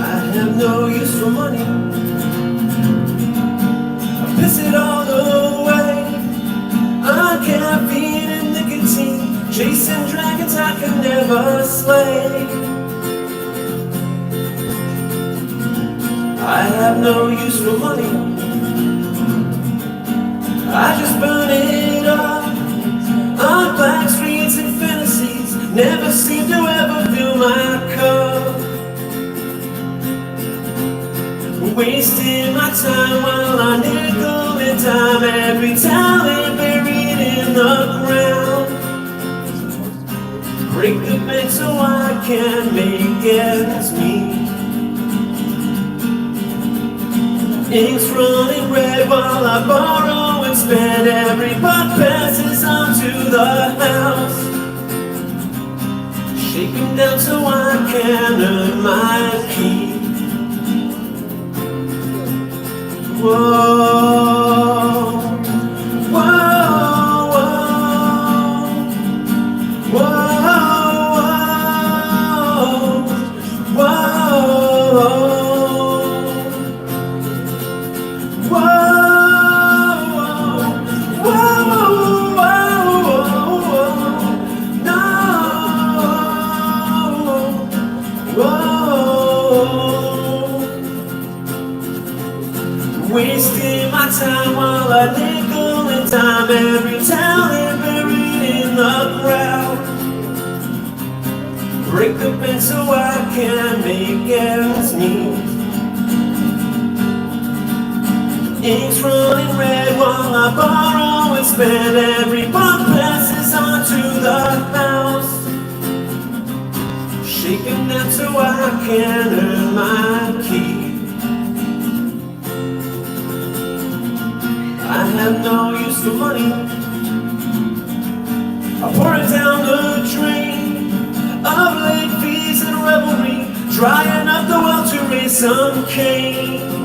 Speaker 9: I have no use for money. I piss it all away. On caffeine and nicotine, chasing dragons I can never slay. I have no use for money. I just burn it up on black streets and fantasies. Never seem to ever fill my cup. Wasting my time while I nickel and dime every talent buried in the ground. Break the bank so I can make ends meet. Ink's running red while I borrow and spend. Every buck passes on to the house. Shaking down so I can earn my keep. Whoa, whoa, whoa, whoa, whoa, wasting my time while I nickel and dime every talent buried in the ground. Break the bank so I can make ends meet. Ink's running red while I borrow and spend. Every buck passes on to the house. Shaking down so I can earn my keep. I have no use for money.
Speaker 11: I pour it down the drain of late fees and revelry, drying up the well to raise some cane.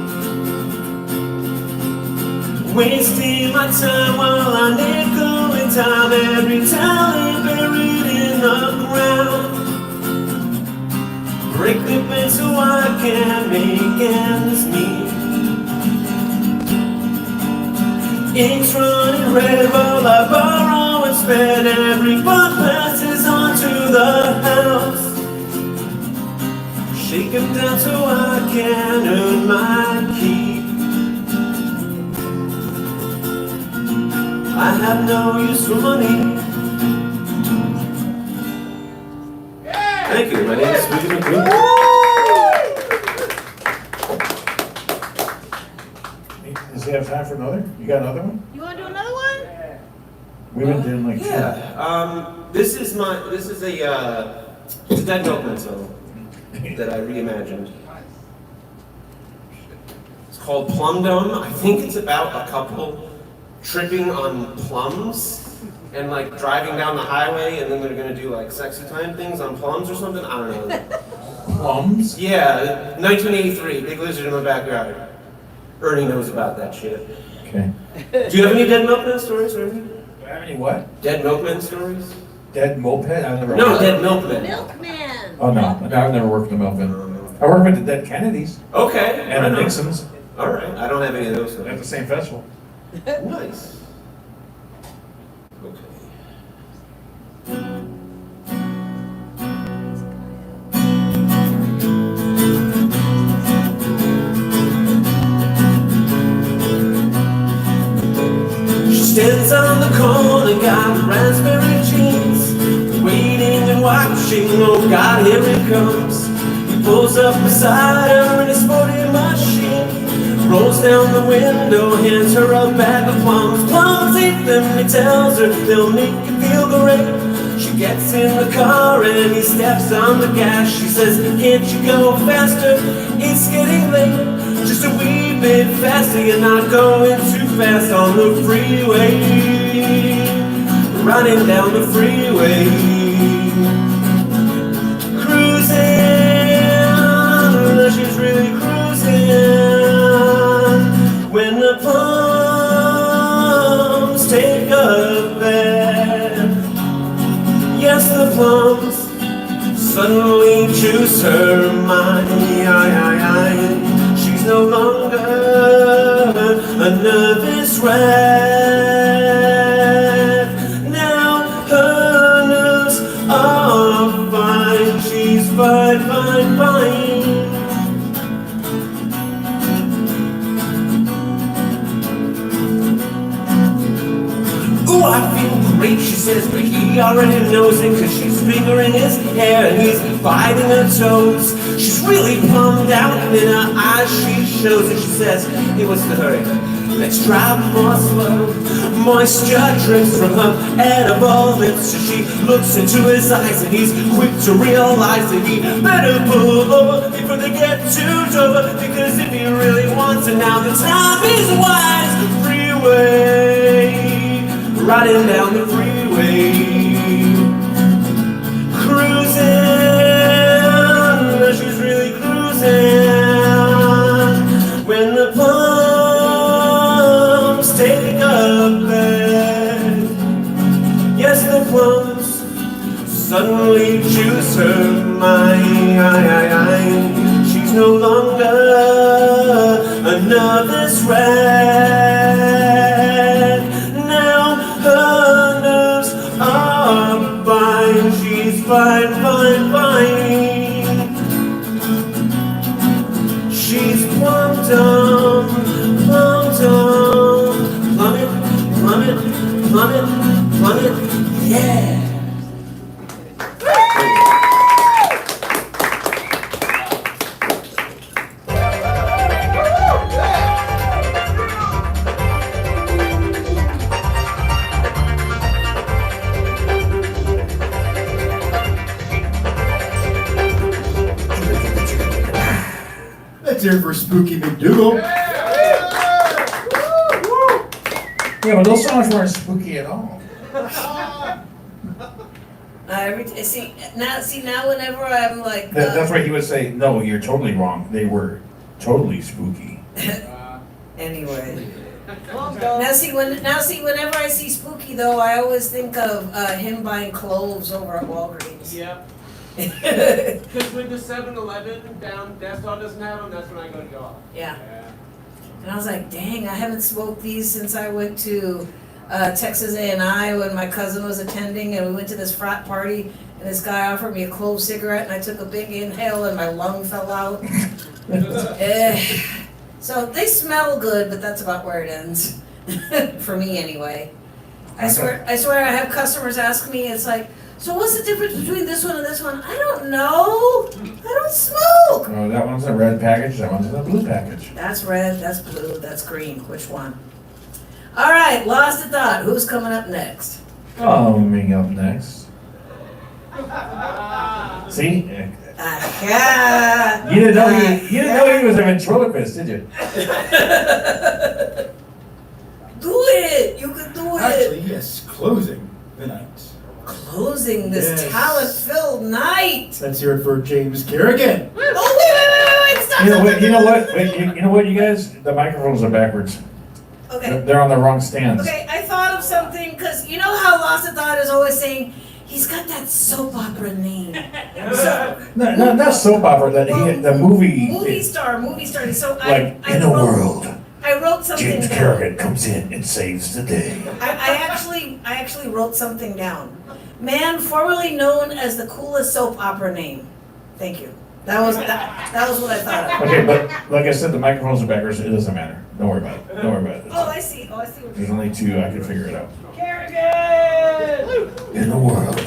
Speaker 11: Wasting my time while I nickel and dime every talent buried in the ground. Break the bed so I can make ends meet. Ink's running red while I borrow and spend. Every buck passes on to the house. Shake them down so I can earn my keep. I have no use for money. Thank you. My name is Flute.
Speaker 3: Does he have time for another? You got another one?
Speaker 6: You want to do another one?
Speaker 3: We've been doing like
Speaker 11: Yeah. This is a it's a Dead Milkman song that I reimagined. It's called Plum Dome. I think it's about a couple tripping on plums and like driving down the highway, and then they're gonna do like sexy time things on plums or something. I don't know.
Speaker 3: Plums?
Speaker 11: Yeah, 1983, big lizard in my backyard. Ernie knows about that shit.
Speaker 3: Okay.
Speaker 11: Do you have any Dead Milkman stories, Ernie?
Speaker 3: Do I have any what?
Speaker 11: Dead Milkman stories?
Speaker 3: Dead moped? I've never.
Speaker 11: No, Dead Milkman.
Speaker 6: Milkman.
Speaker 3: Oh no, I've never worked with the milkman. I worked with the Dead Kennedys
Speaker 11: Okay.
Speaker 3: and the
Speaker 11: right on.
Speaker 3: Nixons
Speaker 11: All right, I don't have any of those.
Speaker 3: at the same festival.
Speaker 11: Nice. Okay. She stands on the corner, got raspberry jeans, waiting and watching. Oh God, here he comes. He pulls up beside her in his sporty machine. Rolls down the window, hands her a bag of plums. Plums, eat them, he tells her, they'll make you feel great. She gets in the car and he steps on the gas. She says, can't you go faster? It's getting late. Just a wee bit faster, you're not going too fast on the freeway. Riding down the freeway. Cruising, she's really cruising. When the plums take a bed, yes, the plums suddenly choose her mind. She's no longer a nervous wreck. Now her nerves are fine. She's fine, fine, fine. Ooh, I feel great, she says, but he already knows it, cause she's fingering his hair and he's biting her toes. She's really bummed out and in her eyes she shows it. She says, hey, what's the hurry? Let's drive more slow. Moisture drips from her edible lips as she looks into his eyes, and he's quick to realize that he better pull over before they get too over, because if he really wants it now, the time is wise. Freeway, riding down the freeway, cruising, she's really cruising. When the plums take a bed, yes, the plums suddenly choose her mind. She's no longer a nervous wreck. Now her nerves are fine. She's fine, fine, fine. She's plumped on, plummet, plummet, plummet, plummet, yeah.
Speaker 1: Let's hear it for Spooky McDougal.
Speaker 3: Yeah, but those songs weren't spooky at all.
Speaker 2: Now whenever I'm like,
Speaker 3: That's why he would say, no, you're totally wrong. They were totally spooky.
Speaker 2: anyway. Now see, whenever I see Spooky though, I always think of him buying cloves over at Walgreens.
Speaker 4: Yep. Because when the 7-Eleven down Nassau doesn't have them, that's when I go to go.
Speaker 2: Yeah. And I was like, dang, I haven't smoked these since I went to Texas A&I when my cousin was attending, and we went to this frat party, and this guy offered me a clove cigarette, and I took a big inhale, and my lung fell out. So they smell good, but that's about where it ends. For me anyway. I swear I have customers ask me, it's like, so what's the difference between this one and this one? I don't know. I don't smoke.
Speaker 3: Oh, that one's a red package, that one's a blue package.
Speaker 2: That's red, that's blue, that's green. Which one? All right, lost a thought. Who's coming up next?
Speaker 3: Coming up next. See?
Speaker 2: Yeah.
Speaker 3: You didn't know he was a ventriloquist, did you?
Speaker 2: Do it. You can do it.
Speaker 1: Actually, yes, closing the night.
Speaker 2: Closing this
Speaker 1: Yes.
Speaker 2: talent-filled night.
Speaker 1: Let's hear it for James Kerrigan.
Speaker 2: Oh wait! Stop!
Speaker 3: You know what, you guys? The microphones are backwards.
Speaker 2: Okay.
Speaker 3: They're on the wrong stands.
Speaker 2: Okay, I thought of something because you know how Lost a Thought is always saying he's got that soap opera name. So,
Speaker 3: No, not soap opera. The movie.
Speaker 2: movie star. So
Speaker 3: Like
Speaker 2: I
Speaker 3: in a
Speaker 2: wrote,
Speaker 3: world,
Speaker 2: I wrote something
Speaker 3: James
Speaker 2: down.
Speaker 3: Kerrigan comes in and saves the day.
Speaker 2: I actually wrote something down. Man formerly known as the coolest soap opera name. Thank you. That was what I thought of.
Speaker 3: Okay, but like I said, the microphones are backwards. It doesn't matter. Don't worry about it.
Speaker 2: Oh, I see. What
Speaker 3: There's only two. I can figure it out.
Speaker 2: Kerrigan!
Speaker 3: In a world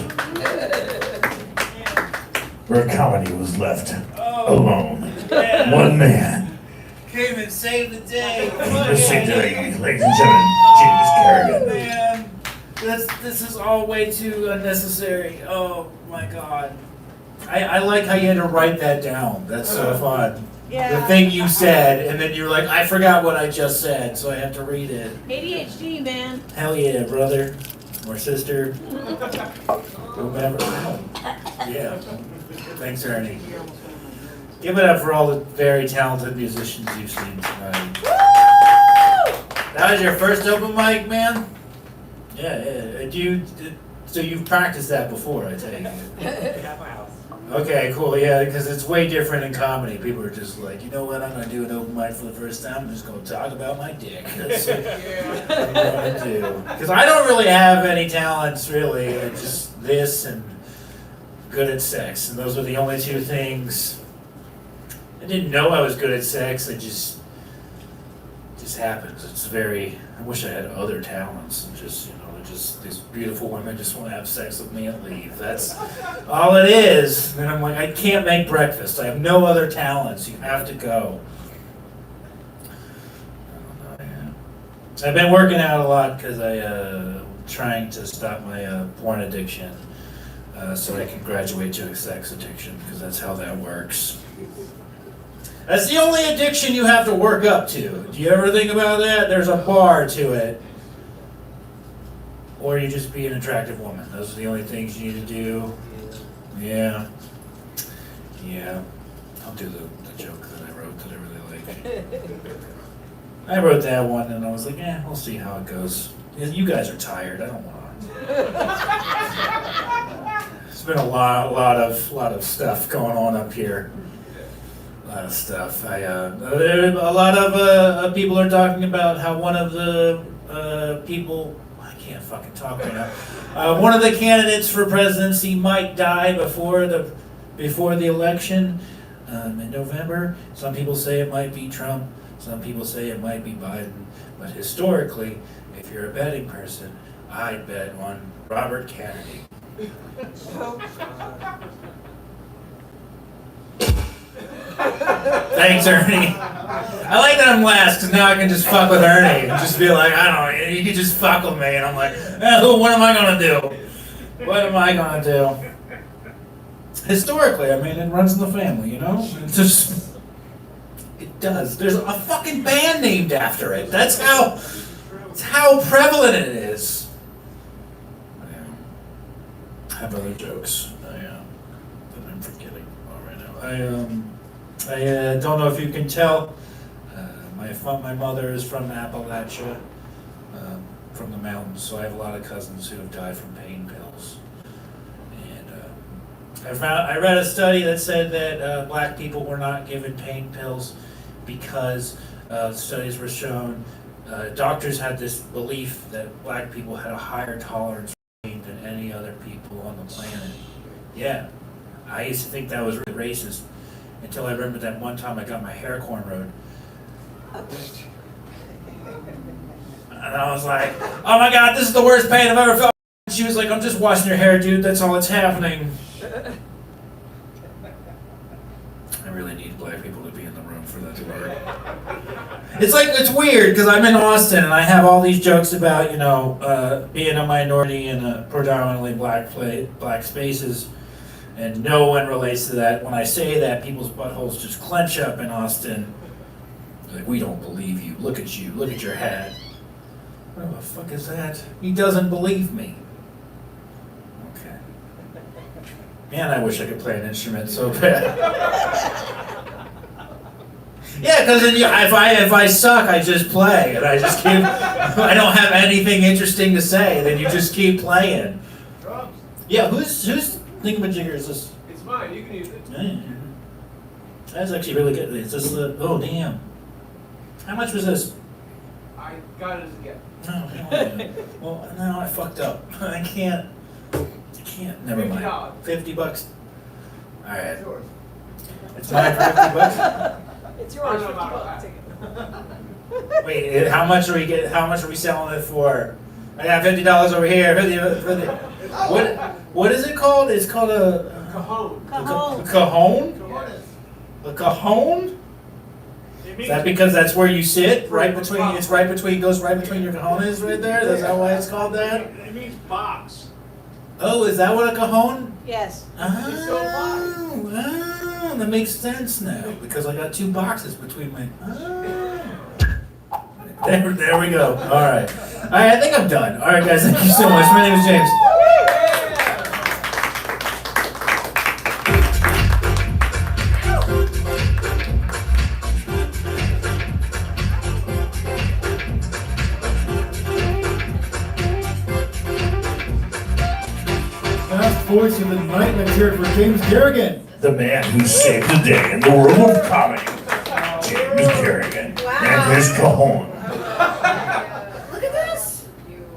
Speaker 3: where comedy was left alone, one man
Speaker 9: Came and saved the day.
Speaker 3: Let's say today, ladies and gentlemen, James Kerrigan.
Speaker 9: Man, this is all way too unnecessary. Oh my god. I like how you had to write that down. That's so fun.
Speaker 6: Yeah.
Speaker 9: The thing you said, and then you're like, I forgot what I just said, so I have to read it.
Speaker 6: ADHD, man.
Speaker 9: Hell yeah, brother or sister, whomever. Yeah. Thanks, Ernie. Give it up for all the very talented musicians you've seen tonight. That was your first open mic, man? Yeah. So you've practiced that before, I take it. Okay, cool, yeah, because it's way different in comedy. People are just like, you know what, I'm gonna do an open mic for the first time, I'm just gonna talk about my dick. That's what I'm gonna do. Because I don't really have any talents, really, just this and good at sex. And those are the only two things. I didn't know I was good at sex, it just happens. It's very, I wish I had other talents, and just these beautiful women just want to have sex with me and leave. That's all it is. And I'm like, I can't make breakfast. I have no other talents. You have to go. I don't know, yeah. I've been working out a lot because I'm trying to stop my porn addiction so I can graduate to a sex addiction, because that's how that works. That's the only addiction you have to work up to. Do you ever think about that? There's a bar to it. Or you just be an attractive woman. Those are the only things you need to do. Yeah. I'll do the joke that I wrote that I really like. I wrote that one and I was like, we'll see how it goes. You guys are tired. I don't want to. It's been a lot of stuff going on up here. A lot of stuff. A lot of people are talking about how one of the people. I can't fucking talk right now. One of the candidates for presidency might die before the election in November. Some people say it might be Trump. Some people say it might be Biden. But historically, if you're a betting person, I'd bet on Robert Kennedy. Thanks, Ernie. I like that I'm last, because now I can just fuck with Ernie and just be like, I don't know, you can just fuck with me, and I'm like, what am I gonna do? What am I gonna do? Historically, I mean, it runs in the family, you know? It does. There's a fucking band named after it. That's how prevalent it is.
Speaker 12: have other jokes that I'm forgetting right now. I don't know if you can tell. My mother is from Appalachia, from the mountains, so I have a lot of cousins who have died from pain pills. And I read a study that said that black people were not given pain pills because studies were shown. Doctors had this belief that black people had a higher tolerance for pain than any other people on the planet. Yeah, I used to think that was really racist until I remembered that one time I got my hair cornrowed. And I was like, oh my God, this is the worst pain I've ever felt. And she was like, I'm just washing your hair, dude. That's all that's happening. I really need black people to be in the room for that to work. It's weird because I'm in Austin and I have all these jokes about, being a minority in a predominantly black spaces. And no one relates to that. When I say that, people's buttholes just clench up in Austin. Like, we don't believe you. Look at you. Look at your hat. What the fuck is that? He doesn't believe me. Okay. Man, I wish I could play an instrument so bad. Yeah, because if I suck, I just play, and I just keep. I don't have anything interesting to say. Then you just keep playing.
Speaker 10: Drums.
Speaker 12: Yeah, whose thingamajigger is this?
Speaker 10: It's mine. You can use it.
Speaker 12: Yeah. That's actually really good. It's just oh damn. How much was this?
Speaker 10: I got it as a gift.
Speaker 12: Oh, well, now I fucked up. I can't. Never mind. $50. All right.
Speaker 10: It's yours.
Speaker 12: It's mine for $50.
Speaker 6: It's yours. $50.
Speaker 12: Wait, how much are we selling it for? I got $50 over here. 50. What is it called? It's called a
Speaker 10: Cajon.
Speaker 12: A cajon? A cajon? Is that because that's where you sit? Right between, goes right between your cajones right there? Is that why it's called that?
Speaker 10: It means box.
Speaker 12: Oh, is that what a cajon?
Speaker 6: Yes.
Speaker 12: Oh, that makes sense now, because I got two boxes between my, There we go. All right, I think I'm done. All right, guys, thank you so much. My name is James.
Speaker 1: Voice of the night, let's hear it for James Garrigan.
Speaker 3: The man who saved the day in the world of comedy, James Garrigan, and his cajon.
Speaker 2: Look at this.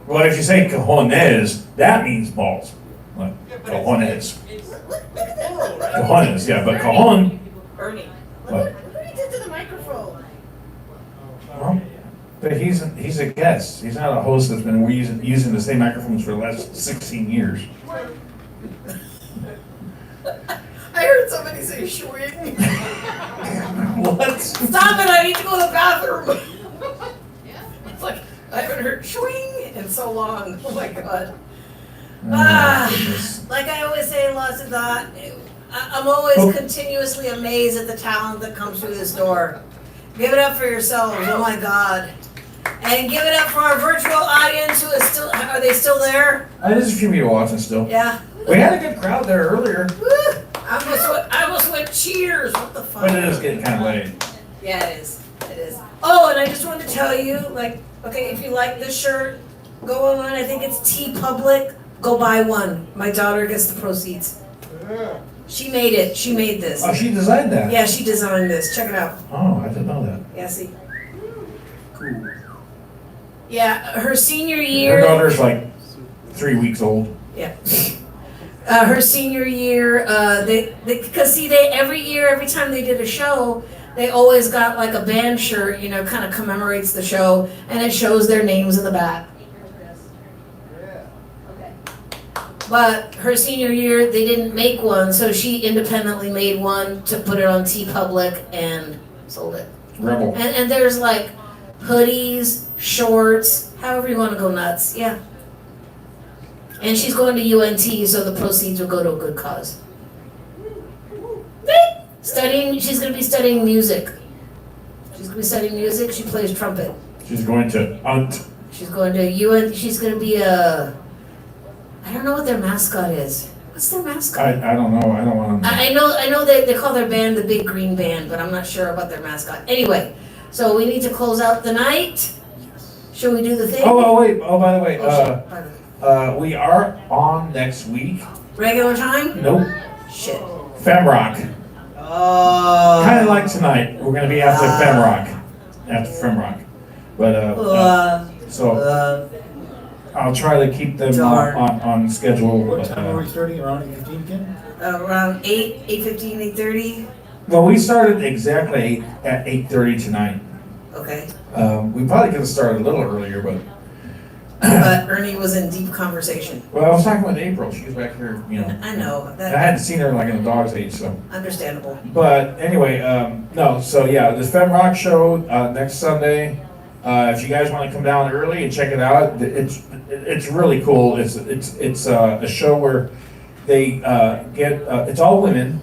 Speaker 3: Well, if you say cajones, that means balls. Like, cajones. Cajones, yeah, but cajon.
Speaker 6: Ernie.
Speaker 3: What?
Speaker 2: Look what he did to the microphone.
Speaker 3: Well, but he's a guest. He's not a host that's been using the same microphones for the last 16 years.
Speaker 2: I heard somebody say swing.
Speaker 3: What?
Speaker 2: Stop it, I need to go to the bathroom. It's like, I haven't heard swing in so long. Oh my God. Like I always say in Lost in Thought, I'm always continuously amazed at the talent that comes through this door. Give it up for yourselves, oh my God. And give it up for our virtual audience who is still, are they still there?
Speaker 3: There's a few people watching still.
Speaker 2: Yeah.
Speaker 3: We had a good crowd there earlier.
Speaker 2: Woo! I almost went cheers. What the fuck?
Speaker 3: But it is getting kind of late.
Speaker 2: Yeah, it is. It is. Oh, and I just wanted to tell you, like, okay, if you like this shirt, go online. I think it's T Public. Go buy one. My daughter gets the proceeds. She made it. She made this.
Speaker 3: Oh, she designed that?
Speaker 2: Yeah, she designed this. Check it out.
Speaker 3: Oh, I didn't know that.
Speaker 2: Yeah, see.
Speaker 3: Cool.
Speaker 2: Yeah, her senior year.
Speaker 3: Her daughter's like 3 weeks old.
Speaker 2: Yeah. Her senior year, because every time they did a show, they always got like a band shirt, kind of commemorates the show, and it shows their names in the back. But her senior year, they didn't make one, so she independently made one to put it on T Public and sold it.
Speaker 3: Rebel.
Speaker 2: And there's like hoodies, shorts, however you want to go nuts, yeah. And she's going to UNT, so the proceeds will go to a good cause. She's going to be studying music. She plays trumpet.
Speaker 3: She's going to UNT.
Speaker 2: She's going to UNT. She's going to be a I don't know what their mascot is. What's their mascot?
Speaker 3: I don't know. I don't want to.
Speaker 2: I know they call their band the Big Green Band, but I'm not sure about their mascot. Anyway, so we need to close out the night. Should we do the thing?
Speaker 3: Wait. Oh, by the way, we are on next week.
Speaker 2: Regular time?
Speaker 3: Nope.
Speaker 2: Shit.
Speaker 3: Femrock.
Speaker 2: Oh.
Speaker 3: Kind of like tonight. We're gonna be after Femrock. After Femrock. But I'll try to keep them on schedule.
Speaker 12: What time are we starting? Around 8:15 again?
Speaker 2: Around 8:15, 8:30.
Speaker 3: Well, we started exactly at 8:30 tonight.
Speaker 2: Okay.
Speaker 3: We probably could have started a little earlier, but.
Speaker 2: But Ernie was in deep conversation.
Speaker 3: Well, I was talking with April. She was back here, you know.
Speaker 2: I know.
Speaker 3: I hadn't seen her like in a dog's age, so.
Speaker 2: Understandable.
Speaker 3: But anyway, no. So yeah, the Femrock show next Sunday. If you guys want to come down early and check it out, it's really cool. It's a show where they get it's all women,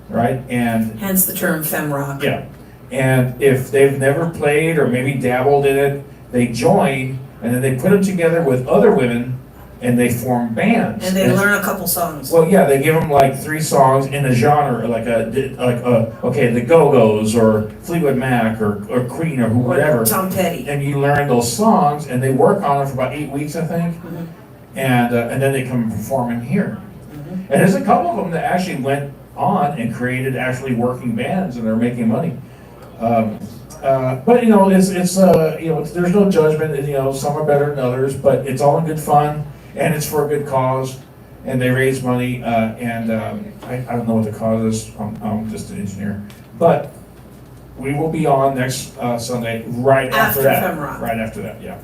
Speaker 3: right? And
Speaker 2: hence the term Femrock.
Speaker 3: Yeah. And if they've never played or maybe dabbled in it, they join. And then they put them together with other women, and they form bands.
Speaker 2: And they learn a couple songs.
Speaker 3: Well, yeah, they give them like 3 songs in a genre, like the Go-Go's or Fleetwood Mac or Queen or whatever.
Speaker 2: Or Tom Petty.
Speaker 3: And you learn those songs, and they work on them for about 8 weeks, I think. Mm-hmm. And then they come performing here. Mm-hmm. And there's a couple of them that actually went on and created actually working bands, and they're making money. But you know, it's there's no judgment. You know, some are better than others, but it's all in good fun, and it's for a good cause, and they raise money. I don't know what the cause is. I'm just an engineer, but we will be on next Sunday right after that.
Speaker 2: Femrock.
Speaker 3: Right after that, yeah.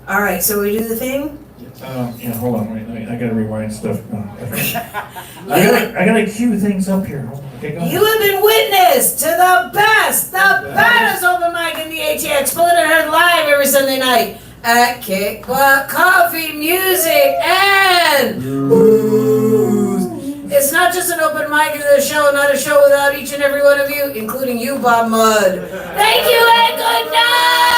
Speaker 2: All right, so we do the thing.
Speaker 3: Yeah, hold on, wait, I gotta rewind stuff. I gotta cue things up here. Okay, go ahead.
Speaker 2: You have been witness to the baddest open mic in the ATX, split and heard live every Sunday night at Kick Butt Coffee Music and Booze. It's not just an open mic, it's a show, not a show without each and every one of you, including you, Bob Mudd. Thank you and good night!